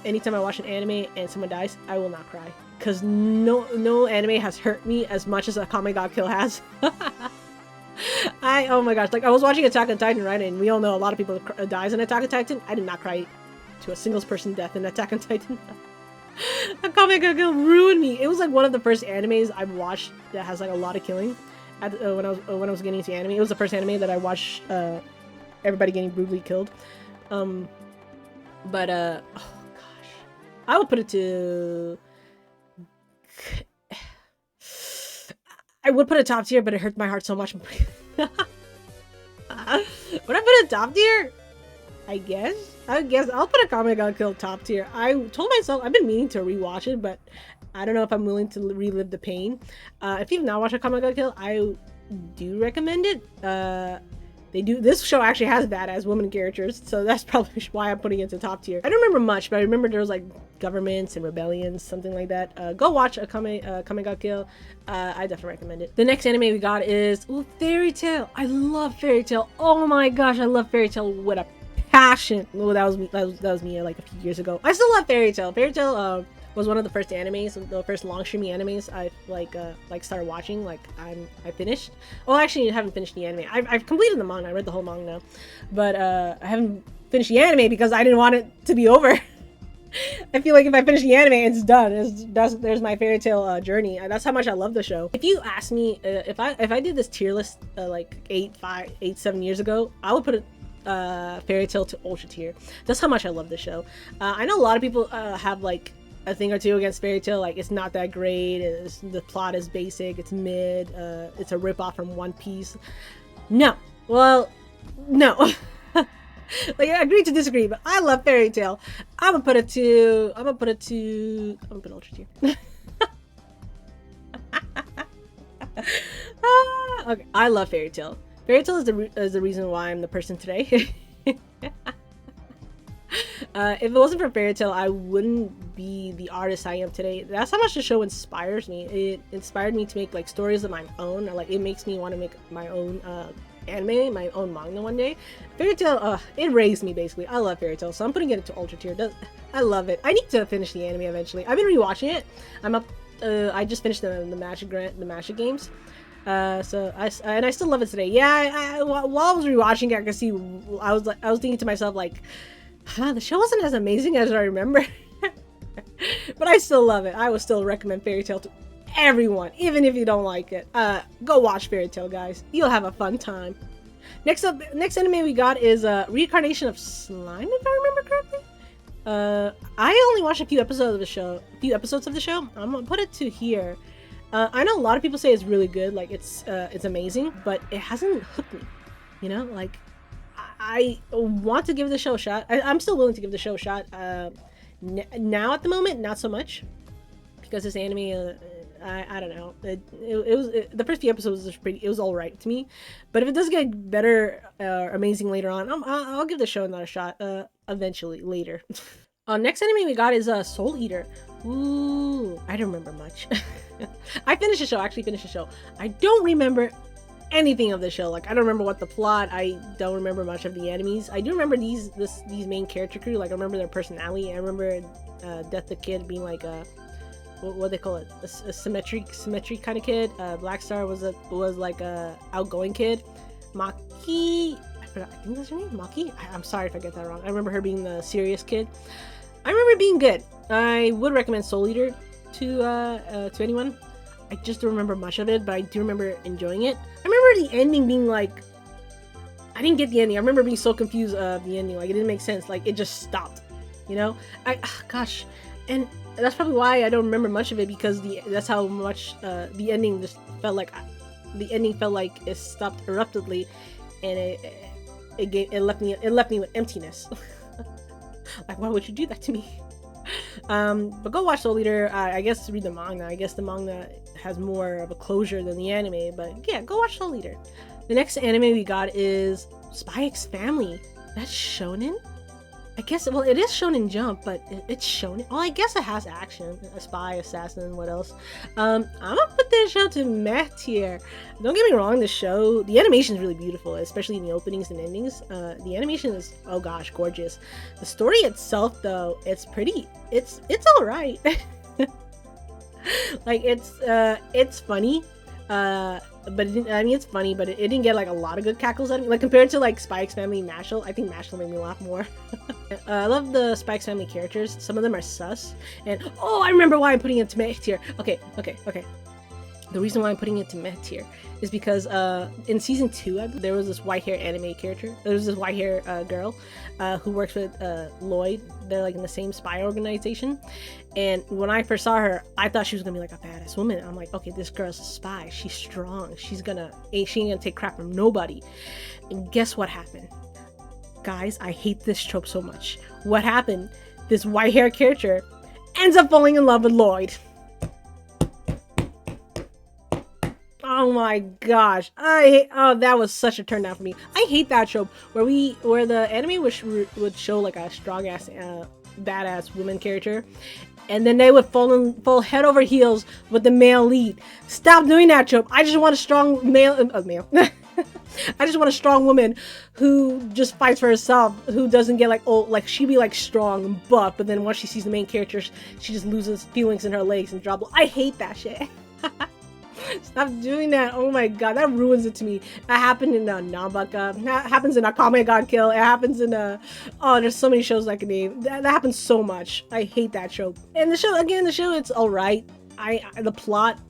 anytime I watch an anime and someone dies, I will not cry. Because no anime has hurt me as much as a Kame ga Kill has. Oh my gosh, like I was watching Attack on Titan, right? And we all know a lot of people dies in Attack on Titan. I did not cry to a single person death in Attack on Titan. Kame ga Kill ruined me. It was like one of the first animes I've watched that has like a lot of killing. When I was getting into anime, it was the first anime that I watched. Everybody getting brutally killed. Oh gosh, I would put it to. I would put it top tier, but it hurt my heart so much. Would I put it top tier? I guess I'll put a Kame ga Kill top tier. I told myself I've been meaning to rewatch it, but I don't know if I'm willing to relive the pain. If you've not watched a Kame ga Kill, I do recommend it. This show actually has badass women characters, so that's probably why I'm putting it to top tier. I don't remember much, but I remember there was like governments and rebellions, something like that. Go watch a Kame ga Kill. I definitely recommend it. The next anime we got is Fairy Tail. I love Fairy Tail. Oh my gosh, I love Fairy Tail with a passion. Oh, that was me. That was me like a few years ago. I still love Fairy Tail. Fairy Tail was one of the first animes, the first long streaming animes I started watching. Like I finished. Well, actually, I haven't finished the anime. I've completed the manga. I read the whole manga, but I haven't finished the anime because I didn't want it to be over. I feel like if I finish the anime, it's done. There's my Fairy Tail journey. That's how much I love the show. If you ask me if I did this tier list like 7 years ago, I would put it Fairy Tail to ultra tier. That's how much I love the show. I know a lot of people have like a thing or two against Fairy Tail, like it's not that great, the plot is basic, it's mid, it's a ripoff from One Piece. No. Like I agree to disagree, but I love Fairy Tail. I'm gonna put it ultra tier. Okay, I love Fairy Tail. Fairy Tail is the reason why I'm the person today. If it wasn't for Fairy Tail, I wouldn't be the artist I am today. That's how much the show inspires me. It inspired me to make like stories of my own. Like it makes me want to make my own anime, my own manga one day. Fairy Tail, it raised me basically. I love Fairy Tail, so I'm putting it into ultra tier. I love it. I need to finish the anime eventually. I've been rewatching it. I'm up. I just finished the Magic games. So I still love it today. Yeah, while I was rewatching it, I could see I was thinking to myself like, the show wasn't as amazing as I remember. But I still love it. I would still recommend Fairy Tail to everyone, even if you don't like it. Go watch Fairy Tail, guys. You'll have a fun time. Next anime we got is Reincarnation of Slime, if I remember correctly. I only watched a few episodes of the show. I'm gonna put it to here. I know a lot of people say it's really good, like it's amazing, but it hasn't hooked me. You know, like I want to give the show a shot. I'm still willing to give the show a shot. Now at the moment, not so much, because this anime, I don't know. The first few episodes was all right to me, but if it does get better or amazing later on, I'll give the show another shot. Eventually later. Next anime we got is Soul Eater. Ooh, I don't remember much. I actually finished the show. I don't remember anything of the show. Like I don't remember what the plot. I don't remember much of the enemies. I do remember these main character crew. Like I remember their personality. I remember Death the Kid being like a what they call it, a symmetry kind of kid. Black Star was like a outgoing kid. Maki, I think that's her name, Maki. I'm sorry if I get that wrong. I remember her being the serious kid. I remember it being good. I would recommend Soul Eater to anyone. I just don't remember much of it, but I do remember enjoying it. I remember the ending being like, I didn't get the ending. I remember being so confused of the ending. Like it didn't make sense. Like it just stopped. You know? Gosh. And that's probably why I don't remember much of it, because that's how much the ending just felt like. The ending felt like it stopped abruptly, and it left me with emptiness. Like, why would you do that to me? But go watch Soul Eater. I guess read the manga. I guess the manga has more of a closure than the anime, but yeah, go watch Soul Eater. The next anime we got is Spy X Family. That's shonen? I guess, well, it is Shonen Jump, but it's Shonen. Oh, I guess it has action. A spy, assassin, what else? I'm gonna put this show to meh tier. Don't get me wrong, the animation is really beautiful, especially in the openings and endings. The animation is, oh gosh, gorgeous. The story itself, though, it's alright. Like, it's funny. But it's funny, but it didn't get like a lot of good cackles out of me. Like compared to like Spy X Family, Mashal, I think Mashal made me laugh more. I love the Spy X Family characters. Some of them are sus, and oh, I remember why I'm putting it to meh tier. Okay. The reason why I'm putting it to meh tier is because in season 2, there was this white hair anime character. There was this white hair girl who works with Lloyd. They're like in the same spy organization. And when I first saw her, I thought she was gonna be like a badass woman. I'm like, okay, this girl's a spy. She's strong. She ain't gonna take crap from nobody. And guess what happened? Guys, I hate this trope so much. What happened? This white hair character ends up falling in love with Lloyd. Oh my gosh, that was such a turn down for me. I hate that trope where the anime would show like a strong ass badass woman character, and then they would fall head over heels with the male lead. Stop doing that trope. I just want a strong male. I just want a strong woman who just fights for herself, who doesn't get like, oh, like she be like strong and buff, but then once she sees the main character, she just loses feelings in her legs and drop. I hate that shit. Stop doing that. Oh my god, that ruins it to me. That happened in Nambaka. That happens in Akame God Kill. It happens in oh, there's so many shows I can name. That happens so much. I hate that trope. And the show, it's alright. The plot,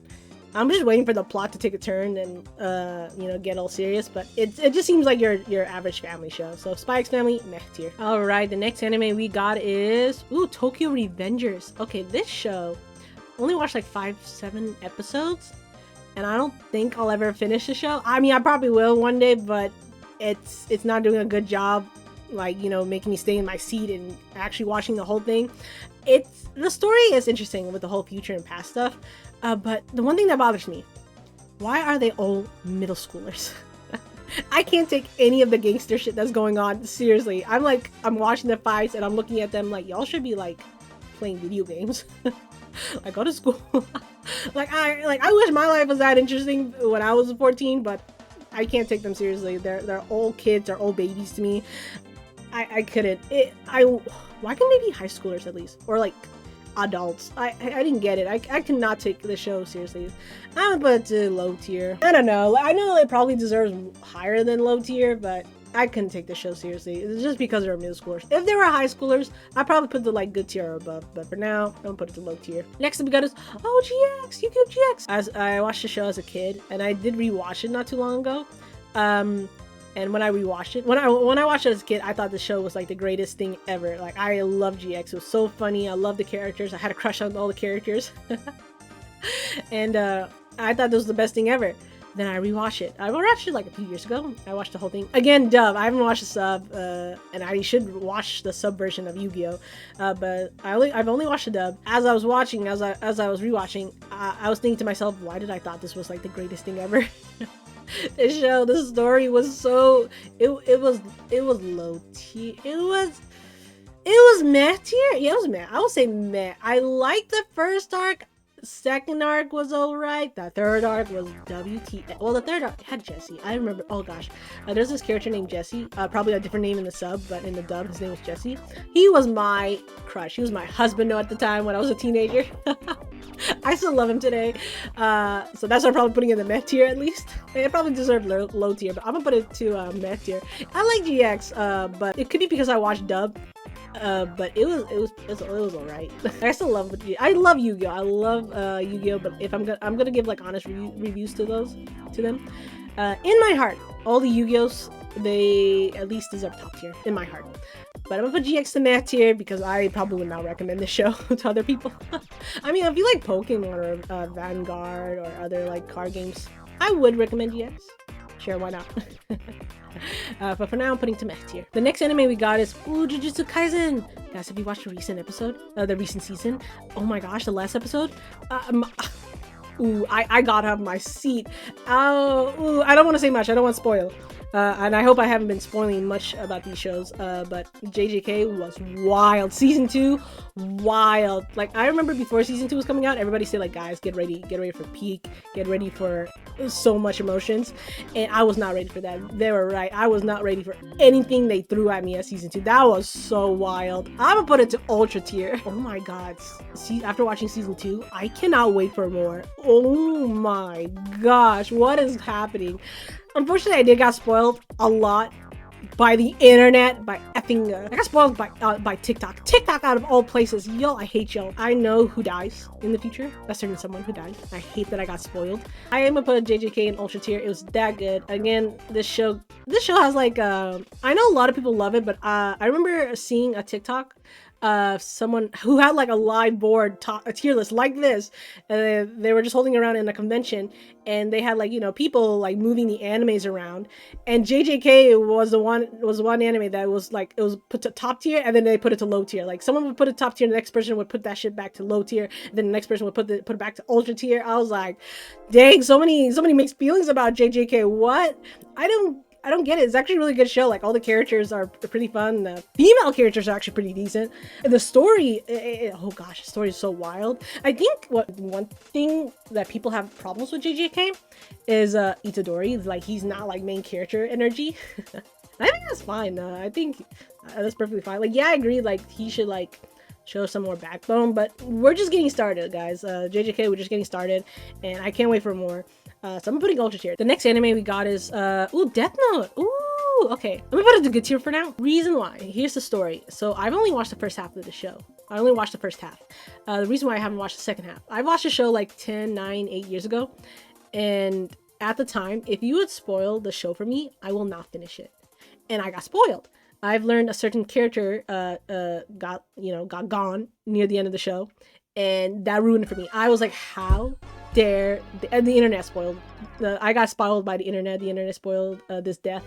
I'm just waiting for the plot to take a turn and get all serious, but it just seems like your average family show. So Spy X Family, meh tier. Alright, the next anime we got is Tokyo Revengers. Okay, this show only watched like 5-7 episodes. And I don't think I'll ever finish the show. I mean, I probably will one day, but it's not doing a good job, like, making me stay in my seat and actually watching the whole thing. The story is interesting with the whole future and past stuff, but the one thing that bothers me, why are they all middle schoolers? I can't take any of the gangster shit that's going on seriously. I'm watching the fights and I'm looking at them like, y'all should be like playing video games. Like, go to school. I wish my life was that interesting when I was 14, but I can't take them seriously. They're old kids, they're old babies to me. I couldn't. Why couldn't they be high schoolers at least, or like adults? I didn't get it. I cannot take the show seriously. I'm gonna put it to low tier. I don't know. I know it probably deserves higher than low tier, but I couldn't take the show seriously. It's just because they're middle schoolers. If they were high schoolers, I'd probably put the like good tier or above. But for now, I'm gonna put it to low tier. Next up we got is GX, Yu-Gi-Oh! GX. As I watched the show as a kid, and I did rewatch it not too long ago. And when I rewatched it, when I watched it as a kid, I thought the show was like the greatest thing ever. Like, I love GX. It was so funny. I love the characters. I had a crush on all the characters. And I thought this was the best thing ever. Then I rewatched it. I watched it like a few years ago. I watched the whole thing. Again, dub. I haven't watched the sub, and I should watch the sub version of Yu-Gi-Oh! But I've only watched the dub. As I was watching, as I was rewatching, I was thinking to myself, why did I thought this was like the greatest thing ever? This story was so it was low tier. It was meh tier. Yeah, it was meh. I would say meh. I liked the first arc. Second arc was alright. The third arc was WTF. Well, the third arc had Jesse. I remember. Oh gosh, there's this character named Jesse. Probably a different name in the sub, but in the dub, his name was Jesse. He was my crush. He was my husband at the time when I was a teenager. I still love him today. So that's why I'm probably putting it in the meh tier at least. It probably deserved low tier, but I'm gonna put it to meh tier. I like GX, but it could be because I watched dub. But it was alright. I still love I love Yu-Gi-Oh! I love Yu-Gi-Oh! But if I'm gonna give like honest reviews to them. In my heart, all the Yu-Gi-Ohs, they at least deserve top tier in my heart. But I'm gonna put GX to meh tier because I probably would not recommend this show to other people. I mean, if you like Pokemon or Vanguard or other like card games, I would recommend GX. Sure, why not? But for now, I'm putting to meh tier. The next anime we got is Jujutsu Kaisen. Guys, have you watched the recent episode? The recent season? Oh my gosh, the last episode? I got out of my seat. I don't want to say much. I don't want to spoil. And I hope I haven't been spoiling much about these shows, but JJK was wild. Season 2, wild. Like, I remember before season 2 was coming out, everybody said, like, guys, get ready for peak, get ready for so much emotions, and I was not ready for that. They were right. I was not ready for anything they threw at me at season 2. That was so wild. I'm gonna put it to ultra tier. Oh my god. See, after watching season 2, I cannot wait for more. Oh my gosh, what is happening? Unfortunately, I got spoiled a lot by the internet, by effing, I got spoiled by TikTok. TikTok out of all places. Yo, I hate y'all. I know who dies in the future. That's certain someone who died. I hate that I got spoiled. I am gonna put JJK in ultra tier. It was that good. Again, this show has like, I know a lot of people love it, but I remember seeing a TikTok someone who had like a live board, a tier list like this, and they were just holding around in a convention, and they had like, you know, people like moving the animes around, and JJK was the one anime that was like, it was put to top tier, and then they put it to low tier. Like, someone would put it top tier, and the next person would put that shit back to low tier, and then the next person would put it back to ultra tier. I was like, dang, so many mixed feelings about JJK. What? I don't get it. It's actually a really good show. Like, all the characters are pretty fun. The female characters are actually pretty decent. And the story, oh gosh, the story is so wild. I think one thing that people have problems with JJK is Itadori. Like, he's not like main character energy. I think that's fine. I think that's perfectly fine. Like, yeah, I agree. Like, he should like show some more backbone, but we're just getting started, guys. JJK, we're just getting started, and I can't wait for more. So I'm putting ultra tier. The next anime we got is Death Note. Ooh, okay. I'm gonna put it to good tier for now. Reason why. Here's the story. So I've only watched the first half of the show. I only watched the first half. The reason why I haven't watched the second half. I watched the show like 10, 9, 8 years ago. And at the time, if you would spoil the show for me, I will not finish it. And I got spoiled. I've learned a certain character got gone near the end of the show. And that ruined it for me. I was like, how dare and the internet spoiled. I got spoiled by the internet. The internet spoiled this death,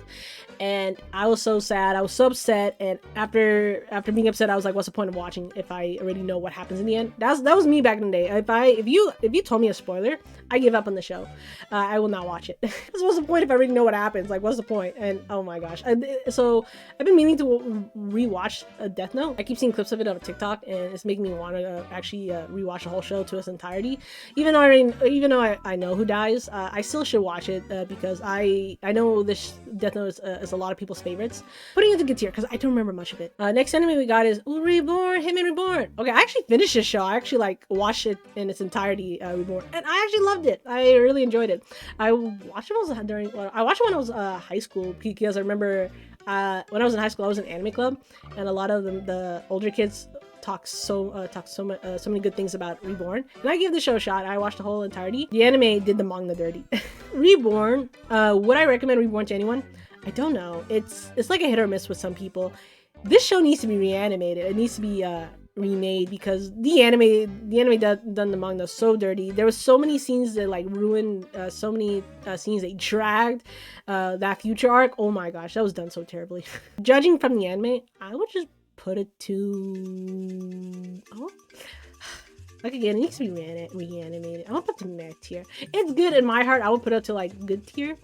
and I was so sad. I was so upset. And after being upset, I was like, what's the point of watching if I already know what happens in the end? That was me back in the day. If you told me a spoiler, I give up on the show. I will not watch it. What's the point if I already know what happens? Like, what's the point? And oh my gosh. So I've been meaning to rewatch Death Note. I keep seeing clips of it on TikTok, and it's making me want to actually rewatch the whole show to its entirety. Even though I know who dies, I still should watch it because I know this Death Note is a lot of people's favorites. Putting it to good tier because I don't remember much of it. Next anime we got is Reborn, Hitman Reborn. Okay, I actually finished this show. I actually like watched it in its entirety, Reborn, and I actually loved it. I really enjoyed it. I watched it when I was high school because I remember when I was in high school I was in anime club, and a lot of the older kids talk so many good things about Reborn, and I gave the show a shot. I watched the whole entirety. The anime did the manga dirty. Reborn, would I recommend Reborn to anyone? I don't know. It's like a hit or miss with some people. This show needs to be reanimated. It needs to be remade because the anime done the manga so dirty. There was so many scenes that like ruined so many scenes they dragged that future arc. Oh my gosh, that was done so terribly. Judging from the anime, I would just put it to like, again, it needs to be reanimated. I'm gonna put it to meh tier. It's good in my heart. I would put it to like good tier.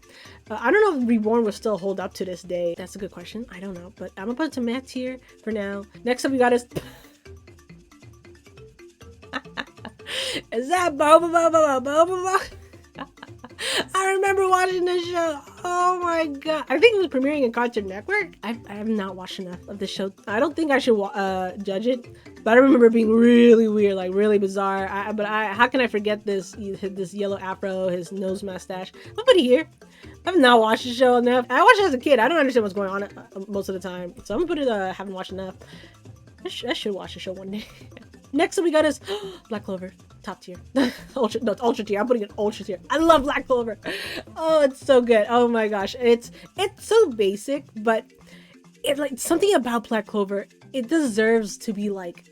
I don't know if Reborn will still hold up to this day. That's a good question. I don't know, but I'm gonna put it to meh tier for now. Next up we got is is that Boba? I remember watching this show. Oh my god. I think it was premiering in Cartoon Network. I have not watched enough of the show. I don't think I should judge it, but I remember it being really weird, like really bizarre. How can I forget this yellow afro, his nose mustache? I'll put it here. I've not watched the show enough. I watched it as a kid. I don't understand what's going on most of the time, so I'm gonna put it. Haven't watched enough. I should watch the show one day. Next up we got is Black Clover. Top tier. Ultra tier. I'm putting it ultra tier. I love Black Clover. Oh, it's so good. Oh my gosh. It's so basic, but it like something about Black Clover, it deserves to be like,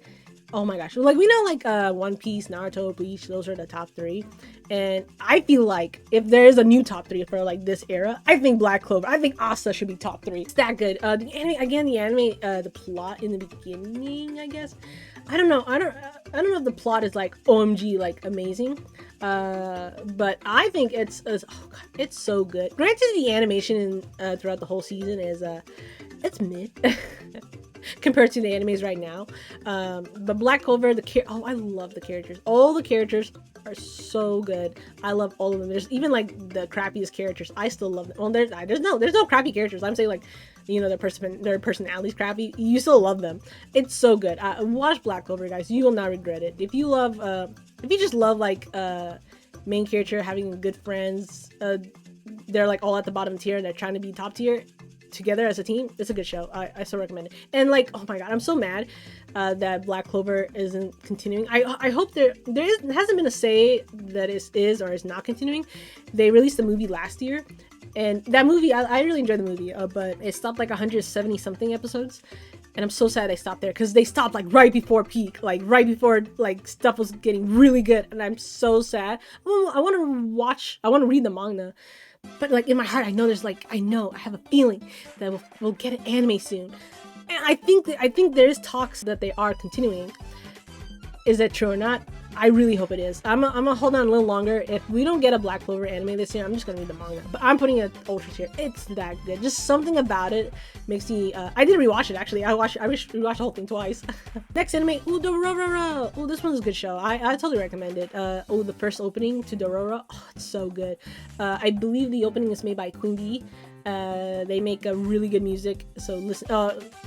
oh my gosh. Like, we know like One Piece, Naruto, Bleach, those are the top 3. And I feel like if there is a new top 3 for like this era, I think Black Clover, I think Asa should be top 3. It's that good. The anime, the plot in the beginning, I guess. I don't know. I don't know if the plot is like OMG, like amazing. But I think it's oh God, it's so good. Granted, the animation throughout the whole season is it's mid compared to the animes right now. But Black Clover, oh, I love the characters. All the characters are so good. I love all of them. There's even like the crappiest characters. I still love them. Well, there's no crappy characters. I'm saying like, you know, their personality's crappy. You still love them. It's so good. Watch Black Clover, guys. You will not regret it. If you just love like main character having good friends, they're like all at the bottom tier and they're trying to be top tier together as a team, it's a good show. I still recommend it. And like, oh my God, I'm so mad that Black Clover isn't continuing. I hope hasn't been a say that it is or is not continuing. They released a movie last year, and that movie, I really enjoyed the movie, but it stopped like 170 something episodes. And I'm so sad they stopped there because they stopped like right before peak, like right before like stuff was getting really good. And I'm so sad. I want to read the manga. But like in my heart, I have a feeling that we'll get an anime soon. And I think there is talks that they are continuing. Is that true or not? I really hope it is. I'm gonna hold on a little longer. If we don't get a Black Clover anime this year, I'm just gonna read the manga. But I'm putting it ultra tier. It's that good. Just something about it makes me. I did rewatch it actually. I rewatched the whole thing twice. Next anime, Dororo. Oh, this one's a good show. I totally recommend it. The first opening to Dororo. Oh, it's so good. I believe the opening is made by Queen Bee. They make a really good music. So listen.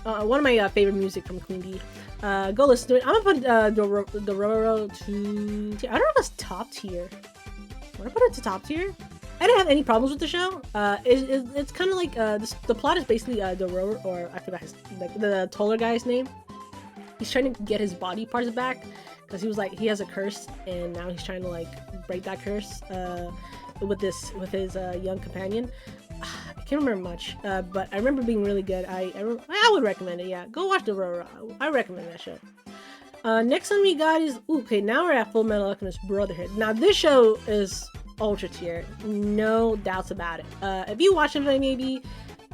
One of my favorite music from Queen Bee. Go listen to it. I'm gonna put Dororo to. I don't know if it's top tier. Want to put it to top tier? I didn't have any problems with the show. It's kind of like the plot is basically Dororo, or I forgot the taller guy's name. He's trying to get his body parts back because he has a curse, and now he's trying to like break that curse with his young companion. I can't remember much, but I remember being really good. I would recommend it. Yeah, go watch Dororo. I recommend that show. Next one we got is okay. Now we're at Full Metal Alchemist Brotherhood. Now this show is ultra tier, no doubts about it. If you watch it, maybe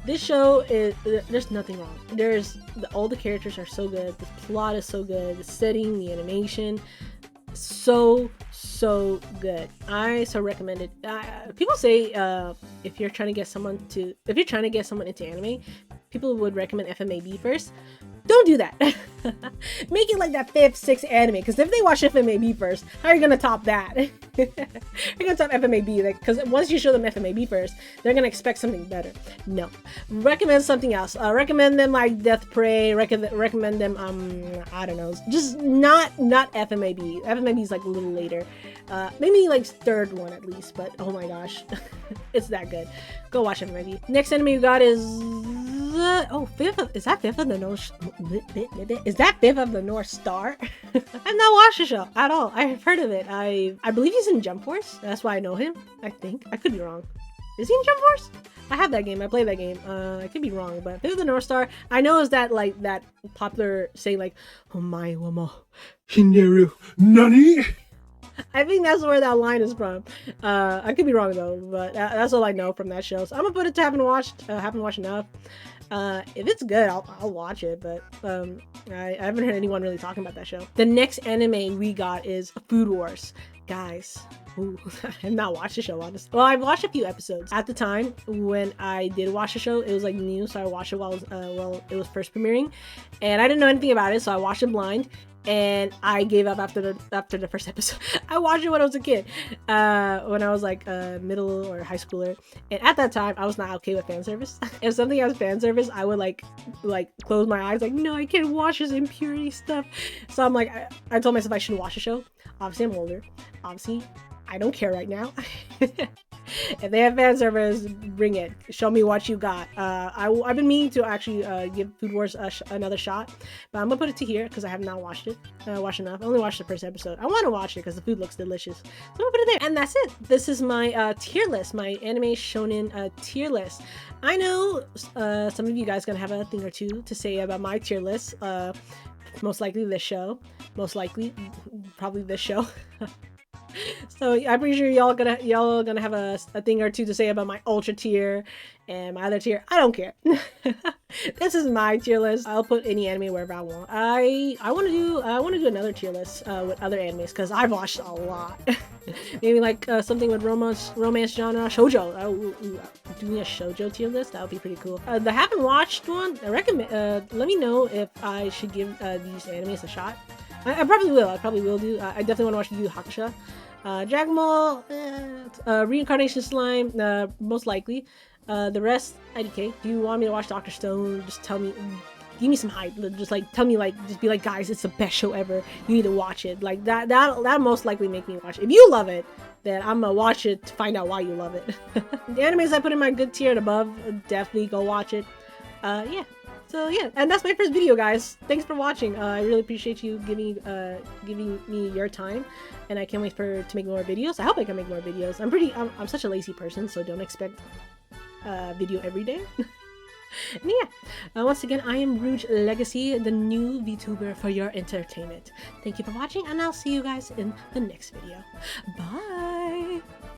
this show is there's nothing wrong. All the characters are so good. The plot is so good. The setting, the animation, so good. I so recommend it. People say if you're trying to get someone into anime, people would recommend FMAB first. Don't do that. Make it like that 5th, 6th anime, because if they watch FMAB first, how are you gonna top that? You're gonna top FMAB, because once you show them FMAB first, they're gonna expect something better. No, recommend something else. Recommend them like Death Prey. Recommend them I don't know, just not FMAB. FMAB is like a little later. Maybe like 3rd one at least. But oh my gosh, it's that good. Go watch FMAB. Next anime you got is. Is that Fifth of the North? Is that Fifth of the North Star? I've not watched the show at all. I've heard of it. I believe he's in Jump Force. That's why I know him. I think I could be wrong. Is he in Jump Force? I have that game. I played that game. I could be wrong, but Fifth of the North Star. I know is that like that popular saying like "Omae wa mo hinderu nani." I think that's where that line is from. I could be wrong though, but that's all I know from that show. So I'm gonna put it to haven't watched enough. If it's good, I'll watch it, but I haven't heard anyone really talking about that show. The next anime we got is Food Wars. Guys, I have not watched the show, honestly. Well, I've watched a few episodes. At the time, when I did watch the show, it was like new, so I watched it while it was first premiering. And I didn't know anything about it, so I watched it blind. And I gave up after the first episode. I watched it when I was a kid, when I was like middle or high schooler, and at that time I was not okay with fan service. If something has fan service, I would like close my eyes, like no, I can't watch this impurity stuff. So I'm like, I told myself I shouldn't watch the show. Obviously, I'm older. Obviously, I don't care right now. If they have fan service, bring it. Show me what you got. I've been meaning to actually give Food Wars another shot, but I'm gonna put it to here because I have not watched it. Watched enough. I only watched the first episode. I want to watch it because the food looks delicious. So I'm gonna put it there. And that's it. This is my tier list, my anime shonen tier list. I know some of you guys gonna have a thing or two to say about my tier list. Most likely this show. Most likely, probably this show. So I'm pretty sure y'all gonna have a thing or two to say about my ultra tier and my other tier. I don't care. This is my tier list. I'll put any anime wherever I want. I want to do another tier list with other animes because I've watched a lot. Maybe like something with romance genre, shoujo. Doing a shoujo tier list, that would be pretty cool. The haven't watched one, I recommend. Let me know if I should give these animes a shot. I probably will. I probably will do. I definitely want to watch Yu Yu Hakusho. Dragon Ball, Reincarnation Slime, most likely. The rest, IDK. Do you want me to watch Dr. Stone? Just tell me. Give me some hype. Just like tell me, like, just be like, guys, it's the best show ever. You need to watch it. Like that most likely make me watch it. If you love it, then I'm gonna watch it to find out why you love it. The animes I put in my good tier and above, definitely go watch it. Yeah. So yeah, and that's my first video, guys. Thanks for watching. I really appreciate you giving me your time, and I can't wait to make more videos. I hope I can make more videos. I'm such a lazy person, so don't expect a video every day. And yeah, once again, I am Rouge Legacy, the new VTuber for your entertainment. Thank you for watching, and I'll see you guys in the next video. Bye!